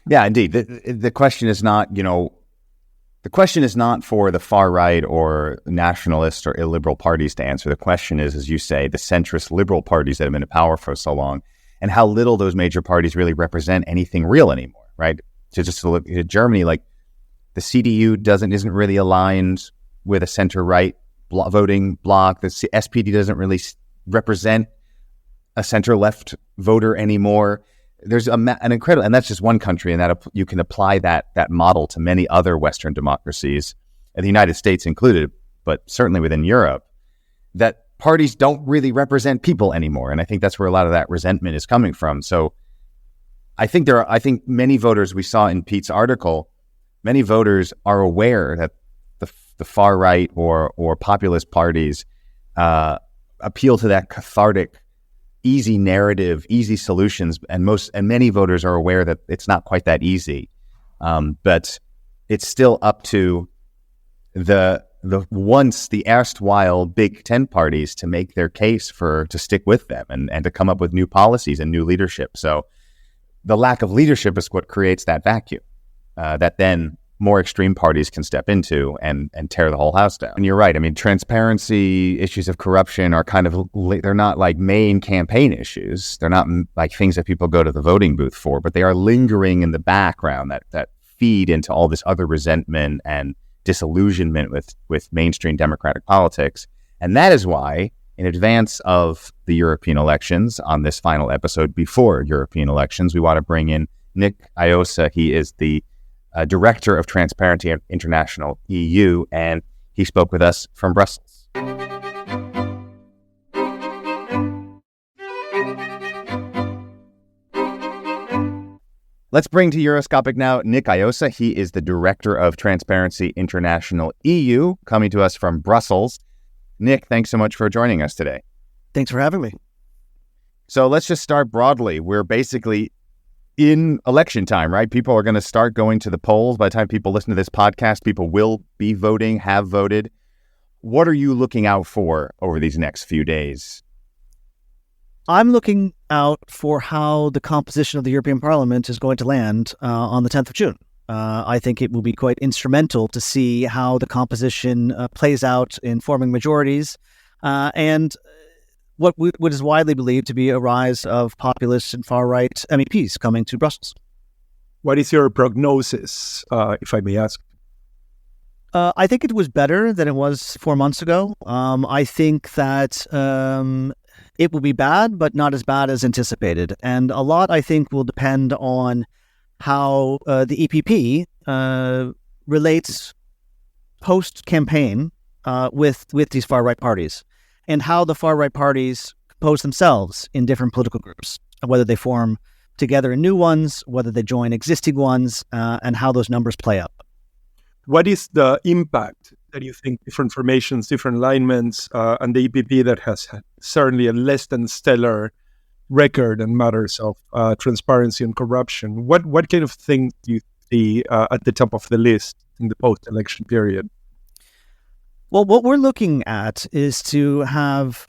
Yeah, indeed. The question is not, the question is not for the far right or nationalist or illiberal parties to answer. The question is, as you say, the centrist liberal parties that have been in power for so long, and how little those major parties really represent anything real anymore, right? So just to look at Germany, the CDU isn't really aligned with a center-right voting bloc. The SPD doesn't really represent a center-left voter anymore. There's an incredible, and that's just one country, and that you can apply that model to many other Western democracies, and the United States included, but certainly within Europe, that parties don't really represent people anymore. And I think that's where a lot of that resentment is coming from. So I think many voters, we saw in Pete's article, many voters are aware that the far right or populist parties appeal to that cathartic, easy narrative, easy solutions, and many voters are aware that it's not quite that easy. But it's still up to the erstwhile Big Ten parties to make their case to stick with them and to come up with new policies and new leadership. So the lack of leadership is what creates that vacuum that then more extreme parties can step into and tear the whole house down. And you're right. I mean, transparency, issues of corruption are they're not main campaign issues. They're not things that people go to the voting booth for, but they are lingering in the background that feed into all this other resentment and disillusionment with mainstream democratic politics. And that is why, in advance of the European elections, on this final episode before European elections, we want to bring in Nick Iosa. He is the Director of Transparency International EU, and he spoke with us from Brussels. Let's bring to Euroscopic now Nick Iosa. He is the Director of Transparency International EU, coming to us from Brussels. Nick, thanks so much for joining us today. Thanks for having me. So let's just start broadly. We're basically in election time, right? People are going to start going to the polls. By the time people listen to this podcast, people will be voting, have voted. What are you looking out for over these next few days? I'm looking out for how the composition of the European Parliament is going to land on the 10th of June. I think it will be quite instrumental to see how the composition plays out in forming majorities and what is widely believed to be a rise of populist and far-right MEPs coming to Brussels. What is your prognosis, if I may ask? I think it was better than it was 4 months ago. I think that it will be bad, but not as bad as anticipated. And a lot, I think, will depend on how the EPP relates post-campaign with these far-right parties, and how the far-right parties compose themselves in different political groups, whether they form together in new ones, whether they join existing ones, and how those numbers play out. What is the impact that you think different formations, different alignments, and the EPP that has had certainly a less than stellar record in matters of transparency and corruption? What kind of things do you see at the top of the list in the post-election period? Well, what we're looking at is to have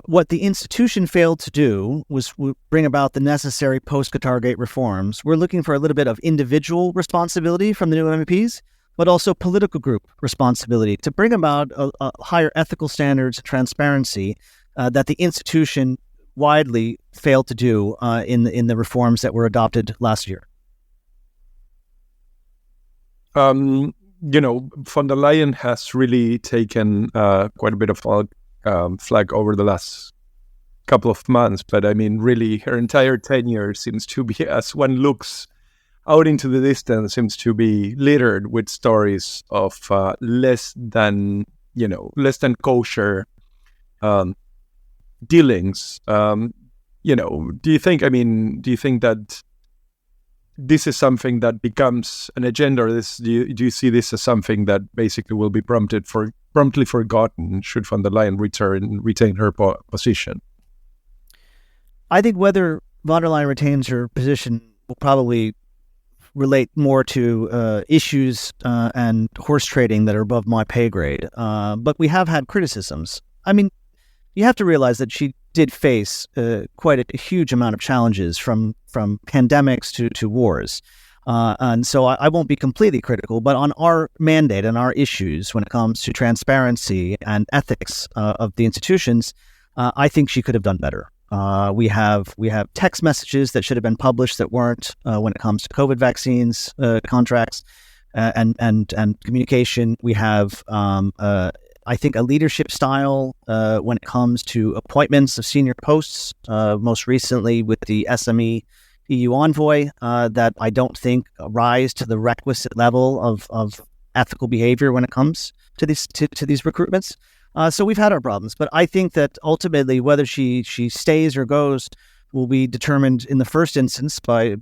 what the institution failed to do was bring about the necessary post-Qatargate reforms. We're looking for a little bit of individual responsibility from the new MEPs, but also political group responsibility to bring about a higher ethical standards and transparency that the institution widely failed to do in the reforms that were adopted last year. Von der Leyen has really taken quite a bit of flag over the last couple of months, but I mean, really, her entire tenure seems to be, as one looks out into the distance, seems to be littered with stories of less than kosher dealings. Do you think that this is something that becomes an agenda, or do you see this as something that basically will be promptly forgotten should von der Leyen retain her position? I think whether von der Leyen retains her position will probably relate more to issues and horse trading that are above my pay grade. But we have had criticisms. I mean, you have to realize that she did face quite a huge amount of challenges from pandemics to wars. And so I won't be completely critical, but on our mandate and our issues when it comes to transparency and ethics of the institutions, I think she could have done better. We have text messages that should have been published that weren't when it comes to COVID vaccines contracts and communication. We have I think a leadership style when it comes to appointments of senior posts, most recently with the SME EU envoy, that I don't think rise to the requisite level of ethical behavior when it comes to these recruitments. So we've had our problems, but I think that ultimately whether she stays or goes will be determined in the first instance by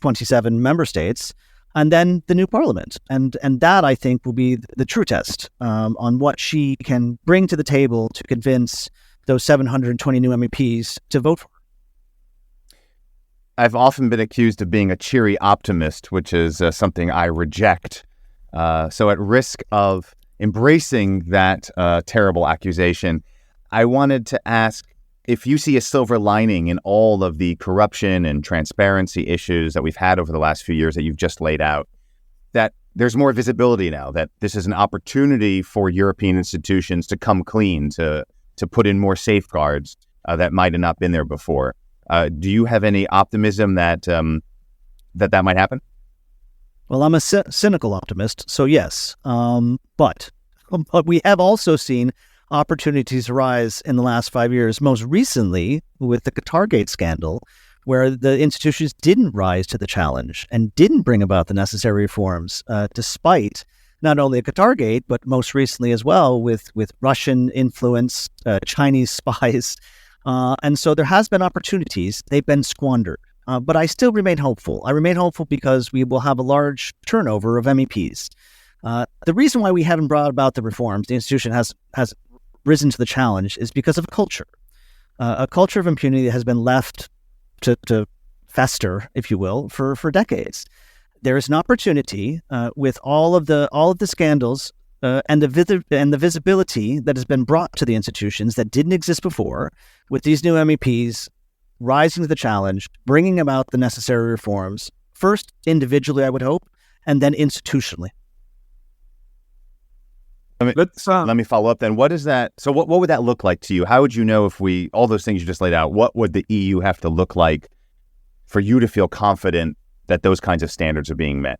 27 member states, and then the new parliament. And that, I think, will be the true test on what she can bring to the table to convince those 720 new MEPs to vote for her. I've often been accused of being a cheery optimist, which is something I reject. So at risk of embracing that terrible accusation, I wanted to ask if you see a silver lining in all of the corruption and transparency issues that we've had over the last few years that you've just laid out, that there's more visibility now, that this is an opportunity for European institutions to come clean, to put in more safeguards that might have not been there before. Do you have any optimism that that might happen? Well, I'm a cynical optimist, so yes. But we have also seen opportunities arise in the last 5 years, most recently with the Qatargate scandal, where the institutions didn't rise to the challenge and didn't bring about the necessary reforms, despite not only Qatargate, but most recently as well with Russian influence, Chinese spies. And so there has been opportunities. They've been squandered. but I still remain hopeful. I remain hopeful because we will have a large turnover of MEPs. The reason why we haven't brought about the reforms, the institution has risen to the challenge, is because of culture. A culture of impunity that has been left to fester, if you will, for decades. There is an opportunity with all of the scandals and the visibility that has been brought to the institutions that didn't exist before, with these new MEPs rising to the challenge, bringing about the necessary reforms, first individually, I would hope, and then institutionally. Let me follow up then. What is that? So what would that look like to you? How would you know if all those things you just laid out, what would the EU have to look like for you to feel confident that those kinds of standards are being met?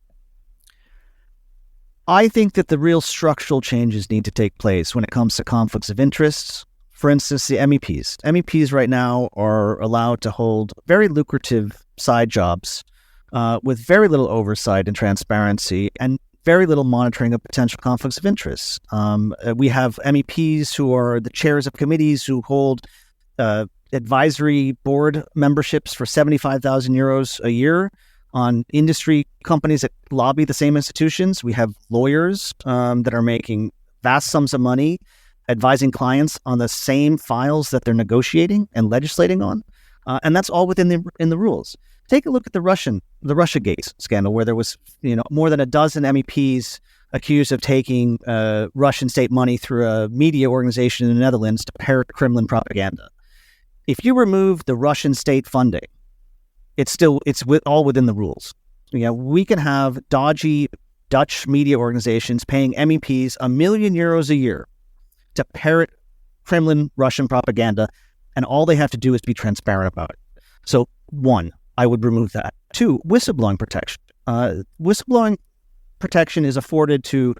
I think that the real structural changes need to take place when it comes to conflicts of interests. For instance, the MEPs. MEPs right now are allowed to hold very lucrative side jobs with very little oversight and transparency and very little monitoring of potential conflicts of interest. We have MEPs who are the chairs of committees who hold advisory board memberships for 75,000 euros a year on industry companies that lobby the same institutions. We have lawyers that are making vast sums of money advising clients on the same files that they're negotiating and legislating on. And that's all within the rules. Take a look at the Russiagate scandal, where there was more than a dozen MEPs accused of taking Russian state money through a media organization in the Netherlands to parrot Kremlin propaganda. If you remove the Russian state funding, it's all within the rules. We can have dodgy Dutch media organizations paying MEPs €1 million a year to parrot Kremlin Russian propaganda, and all they have to do is be transparent about it. So, one, I would remove that. Two, whistleblowing protection. Whistleblowing protection is afforded to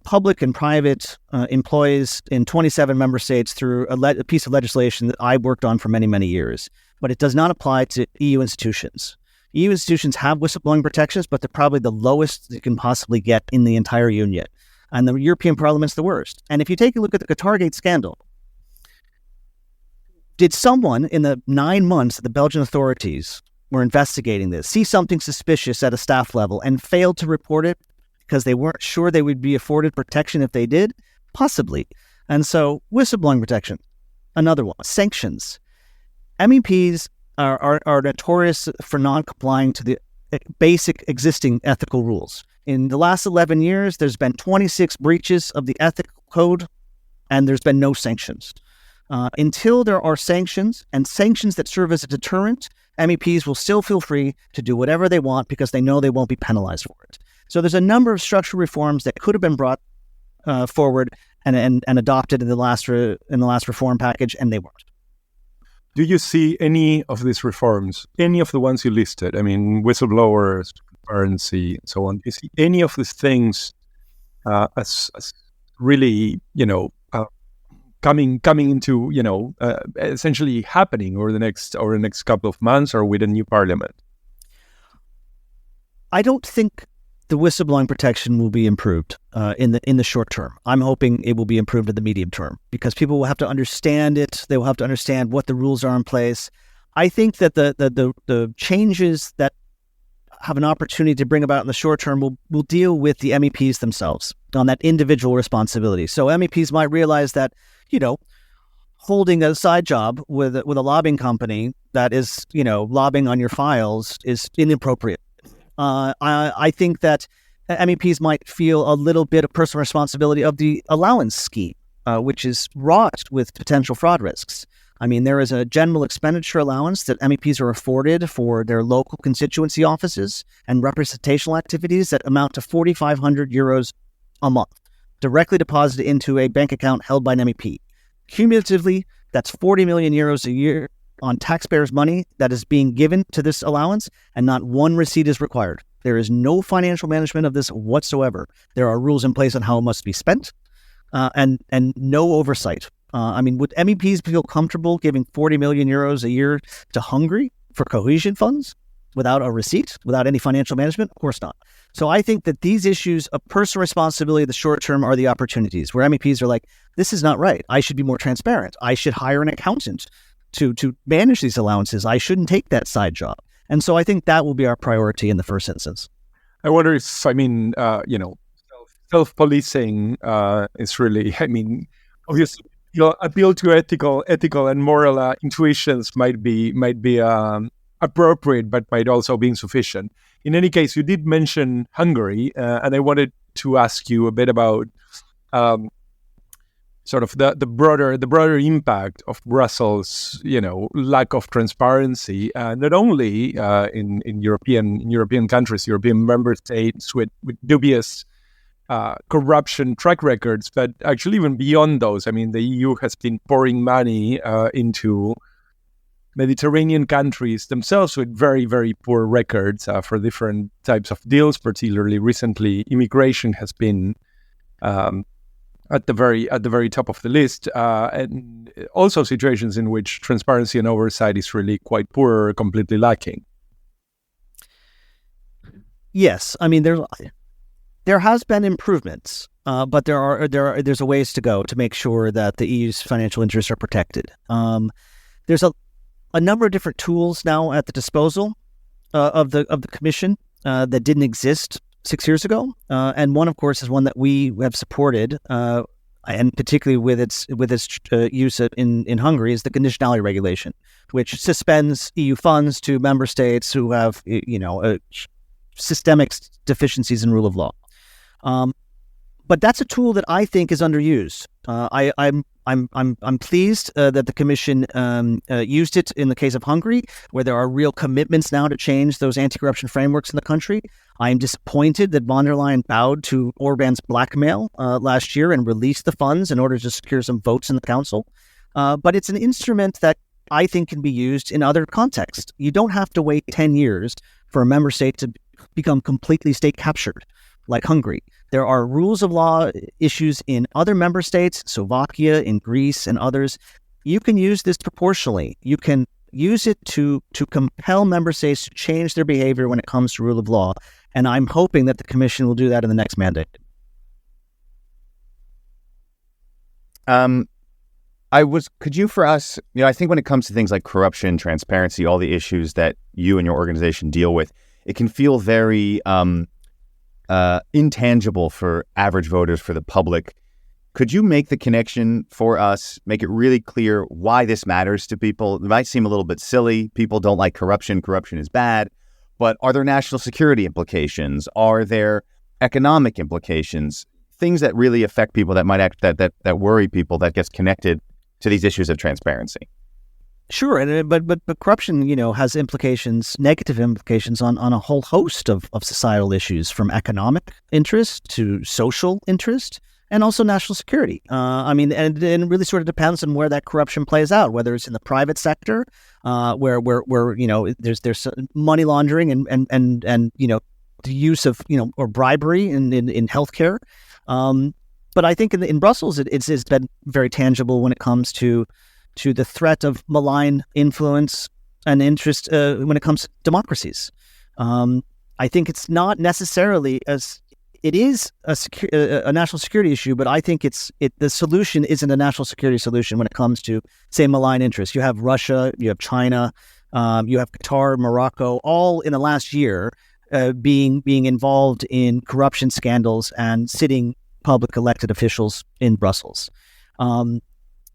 public and private employees in 27 member states through a piece of legislation that I worked on for many, many years. But it does not apply to EU institutions. EU institutions have whistleblowing protections, but they're probably the lowest you can possibly get in the entire union. And the European Parliament's the worst. And if you take a look at the Qatargate scandal, did someone in the 9 months that the Belgian authorities were investigating this see something suspicious at a staff level and failed to report it because they weren't sure they would be afforded protection if they did? Possibly. And so whistleblowing protection, another one. Sanctions. MEPs are notorious for non-complying to the basic existing ethical rules. In the last 11 years, there's been 26 breaches of the ethical code, and there's been no sanctions. Until there are sanctions, and sanctions that serve as a deterrent, MEPs will still feel free to do whatever they want because they know they won't be penalized for it. So there's a number of structural reforms that could have been brought forward and adopted in the last reform package, and they weren't. Do you see any of these reforms, any of the ones you listed? I mean, whistleblowers, transparency, and so on. Do you see any of these things as really, coming into, essentially happening over the next couple of months or with a new parliament? I don't think the whistleblowing protection will be improved in the short term. I'm hoping it will be improved in the medium term because people will have to understand it. They will have to understand what the rules are in place. I think that the changes that have an opportunity to bring about in the short term will deal with the MEPs themselves on that individual responsibility. So MEPs might realize that, holding a side job with a lobbying company that is, lobbying on your files is inappropriate. I think that MEPs might feel a little bit of personal responsibility of the allowance scheme, which is wrought with potential fraud risks. I mean, there is a general expenditure allowance that MEPs are afforded for their local constituency offices and representational activities that amount to €4,500 a month, directly deposited into a bank account held by an MEP. Cumulatively, that's €40 million a year on taxpayers' money that is being given to this allowance, and not one receipt is required. There is no financial management of this whatsoever. There are rules in place on how it must be spent, and no oversight. Would MEPs feel comfortable giving €40 million a year to Hungary for cohesion funds without a receipt, without any financial management? Of course not. So I think that these issues of personal responsibility in the short term are the opportunities where MEPs are like, this is not right. I should be more transparent. I should hire an accountant to manage these allowances. I shouldn't take that side job. And so I think that will be our priority in the first instance. I wonder if, self-policing is really, obviously, appeal to ethical and moral intuitions might be appropriate, but might also be insufficient. In any case, you did mention Hungary, and I wanted to ask you a bit about sort of the broader impact of Brussels, lack of transparency, not only in European countries, European member states with dubious corruption track records, but actually even beyond those. I mean, the EU has been pouring money into Mediterranean countries themselves with very, very poor records for different types of deals. Particularly recently, immigration has been at the very top of the list, and also situations in which transparency and oversight is really quite poor or completely lacking. Yes, I mean there has been improvements, but there's a ways to go to make sure that the EU's financial interests are protected. There's a number of different tools now at the disposal of the Commission that didn't exist 6 years ago, and one, of course, is one that we have supported, and particularly with its use in Hungary, is the conditionality regulation, which suspends EU funds to member states who have systemic deficiencies in rule of law. But that's a tool that I think is underused. I'm pleased that the Commission used it in the case of Hungary, where there are real commitments now to change those anti-corruption frameworks in the country. I am disappointed that von der Leyen bowed to Orban's blackmail last year and released the funds in order to secure some votes in the Council. But it's an instrument that I think can be used in other contexts. You don't have to wait 10 years for a member state to become completely state captured, like Hungary. There are rules of law issues in other member states, Slovakia, in Greece, and others. You can use this proportionally. You can use it to compel member states to change their behavior when it comes to rule of law. And I'm hoping that the Commission will do that in the next mandate. Could you for us, I think when it comes to things like corruption, transparency, all the issues that you and your organization deal with, it can feel very intangible for average voters, for the public. Could you make the connection for us, make it really clear why this matters to people? It might seem a little bit silly. People don't like corruption. Corruption is bad. But are there national security implications? Are there economic implications? Things that really affect people, that might that worry people, that gets connected to these issues of transparency. Sure, but corruption, has implications, negative implications on a whole host of societal issues, from economic interest to social interest, and also national security. And it really sort of depends on where that corruption plays out, whether it's in the private sector, where there's money laundering and the use of or bribery in healthcare. But I think in Brussels, it's been very tangible when it comes to the threat of malign influence and interest when it comes to democracies. I think it's not necessarily it is a national security issue, but I think the solution isn't a national security solution when it comes to, say, malign interests. You have Russia, you have China, you have Qatar, Morocco, all in the last year being involved in corruption scandals and sitting public elected officials in Brussels.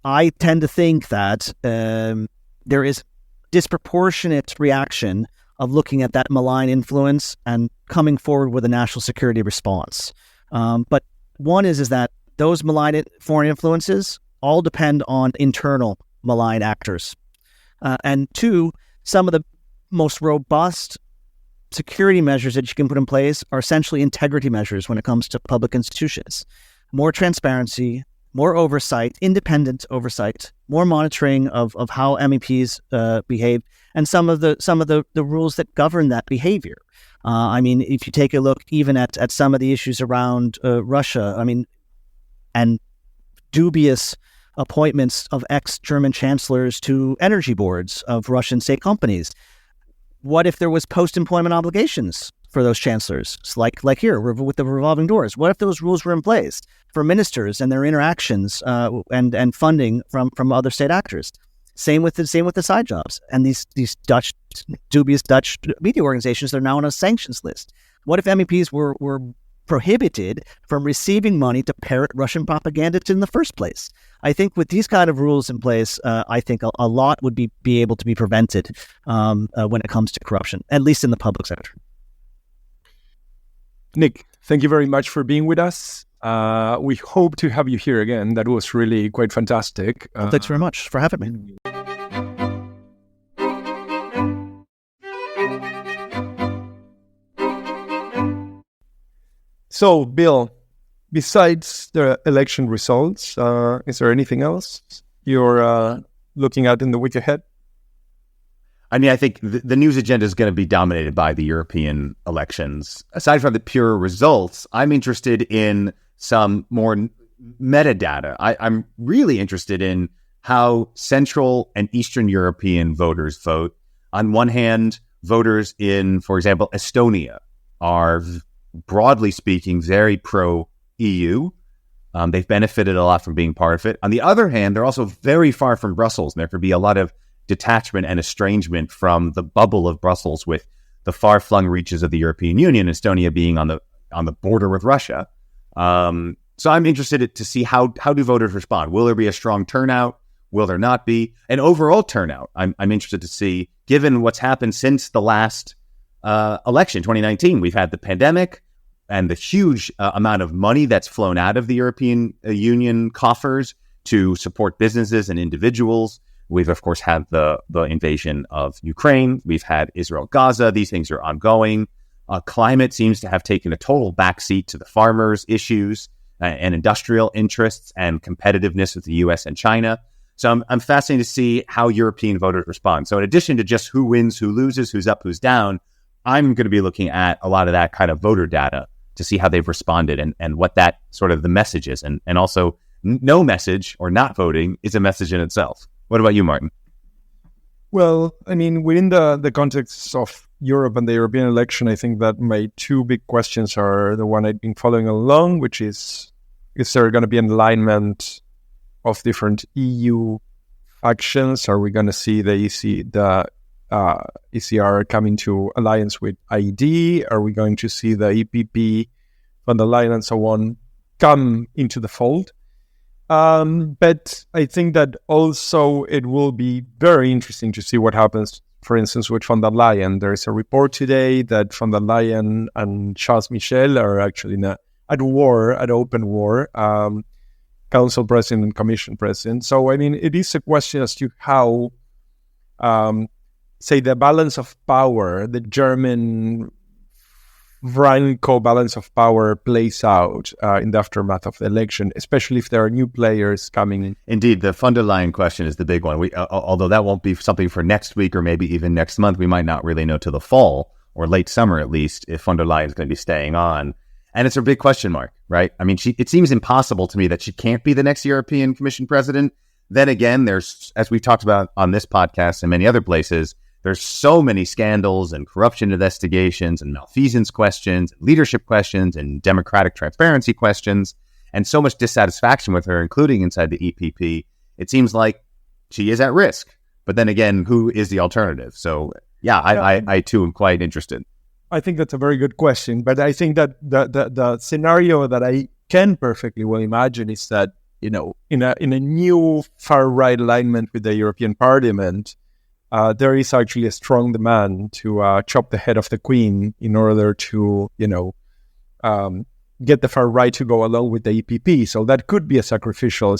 I tend to think that there is disproportionate reaction of looking at that malign influence and coming forward with a national security response. But one is that those malign foreign influences all depend on internal malign actors. And two, some of the most robust security measures that you can put in place are essentially integrity measures when it comes to public institutions. More transparency, more oversight, independent oversight, more monitoring of how MEPs behave, and some of the rules that govern that behavior. If you take a look even at some of the issues around Russia, and dubious appointments of ex-German chancellors to energy boards of Russian state companies. What if there was post-employment obligations for those chancellors, like here with the revolving doors? What if those rules were in place for ministers and their interactions and funding from other state actors? Same with the side jobs and these dubious Dutch media organizations that are now on a sanctions list. What if MEPs were prohibited from receiving money to parrot Russian propaganda in the first place? I think with these kind of rules in place, I think a lot would be able to be prevented when it comes to corruption, at least in the public sector. Nick, thank you very much for being with us. We hope to have you here again. That was really quite fantastic. Thanks very much for having me. So, Bill, besides the election results, is there anything else you're looking at in the week ahead? I mean, I think the news agenda is going to be dominated by the European elections. Aside from the pure results, I'm interested in some more metadata. I'm really interested in how Central and Eastern European voters vote. On one hand, voters in, for example, Estonia are, broadly speaking, very pro-EU. They've benefited a lot from being part of it. On the other hand, they're also very far from Brussels, and there could be a lot of detachment and estrangement from the bubble of Brussels, with the far-flung reaches of the European Union, Estonia being on the border with Russia. So I'm interested to see how do voters respond. Will there be a strong turnout? Will there not be? An overall turnout, I'm interested to see, given what's happened since the last election, 2019. We've had the pandemic and the huge amount of money that's flown out of the European Union coffers to support businesses and individuals. We've, of course, had the invasion of Ukraine. We've had Israel-Gaza. These things are ongoing. Climate seems to have taken a total backseat to the farmers' issues and industrial interests and competitiveness with the U.S. and China. So I'm fascinated to see how European voters respond. So in addition to just who wins, who loses, who's up, who's down, I'm going to be looking at a lot of that kind of voter data to see how they've responded and what that sort of the message is. And also, no message or not voting is a message in itself. What about you, Martin? Well, I mean, within the context of Europe and the European election, I think that my two big questions are the one I've been following along, which is there going to be an alignment of different EU factions? Are we going to see the ECR coming to alliance with ID? Are we going to see the EPP, von der Leyen, and so on come into the fold? But I think that also it will be very interesting to see what happens, for instance, with von der Leyen. There is a report today that von der Leyen and Charles Michel are actually at open war, Council President and Commission President. So, I mean, it is a question as to how, say, the balance of power, the German Franco balance of power plays out in the aftermath of the election, especially if there are new players coming in. Indeed, the von der Leyen question is the big one. Although that won't be something for next week or maybe even next month, we might not really know till the fall or late summer at least if von der Leyen is going to be staying on. And it's a big question mark, right? I mean, it seems impossible to me that she can't be the next European Commission president. Then again, there's, as we've talked about on this podcast and many other places, there's so many scandals and corruption investigations and malfeasance questions, leadership questions and democratic transparency questions, and so much dissatisfaction with her, including inside the EPP. It seems like she is at risk. But then again, who is the alternative? So, yeah, I too am quite interested. I think that's a very good question. But I think that the scenario that I can perfectly well imagine is that, you know, in a new far-right alignment with the European Parliament, there is actually a strong demand to chop the head of the Queen in order to, get the far right to go along with the EPP. So that could be a sacrificial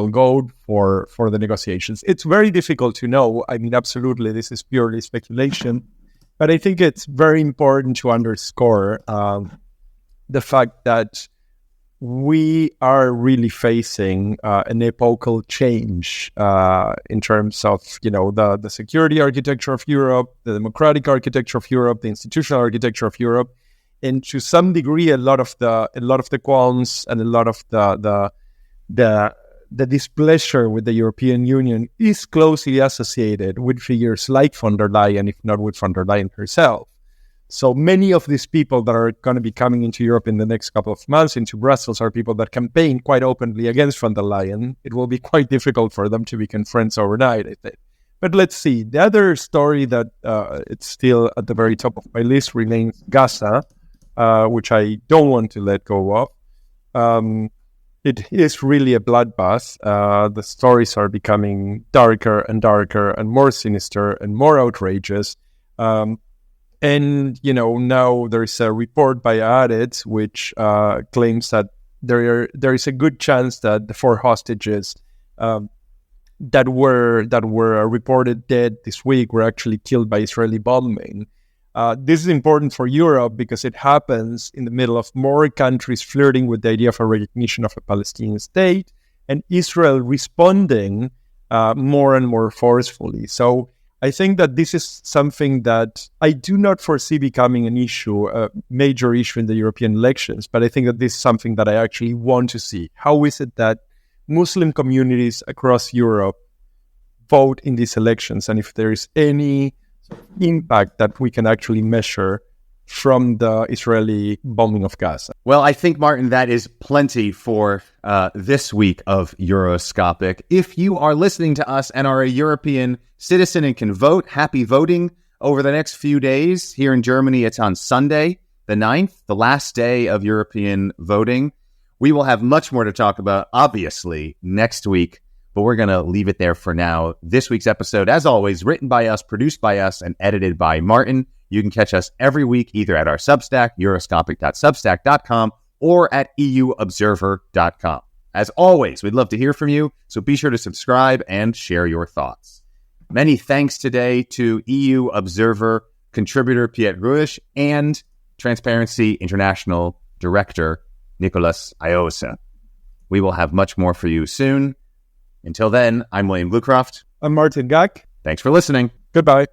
goal for the negotiations. It's very difficult to know. I mean, absolutely, this is purely speculation. But I think it's very important to underscore the fact that we are really facing an epochal change in terms of, the security architecture of Europe, the democratic architecture of Europe, the institutional architecture of Europe, and to some degree, a lot of the qualms and a lot of the displeasure with the European Union is closely associated with figures like von der Leyen, if not with von der Leyen herself. So many of these people that are going to be coming into Europe in the next couple of months, into Brussels, are people that campaign quite openly against von der Leyen. It will be quite difficult for them to become friends overnight, I think. But let's see. The other story that it's still at the very top of my list remains Gaza, which I don't want to let go of. It is really a bloodbath. The stories are becoming darker and darker and more sinister and more outrageous. And, now there's a report by Haaretz which claims that there is a good chance that the 4 hostages that were reported dead this week were actually killed by Israeli bombing. This is important for Europe because it happens in the middle of more countries flirting with the idea of a recognition of a Palestinian state and Israel responding more and more forcefully. So I think that this is something that I do not foresee becoming an issue, a major issue in the European elections, but I think that this is something that I actually want to see. How is it that Muslim communities across Europe vote in these elections, and if there is any impact that we can actually measure from the Israeli bombing of Gaza? Well, I think, Martin, that is plenty for this week of Euroscopic. If you are listening to us and are a European citizen and can vote, happy voting over the next few days. Here in Germany, it's on Sunday, the 9th, the last day of European voting. We will have much more to talk about, obviously, next week, but we're going to leave it there for now. This week's episode, as always, written by us, produced by us, and edited by Martin. You can catch us every week either at our Substack, euroscopic.substack.com, or at euobserver.com. As always, we'd love to hear from you, so be sure to subscribe and share your thoughts. Many thanks today to EU Observer contributor Piet Ruish and Transparency International Director Nicholas Iosa. We will have much more for you soon. Until then, I'm William Bluecroft. I'm Martin Gack. Thanks for listening. Goodbye.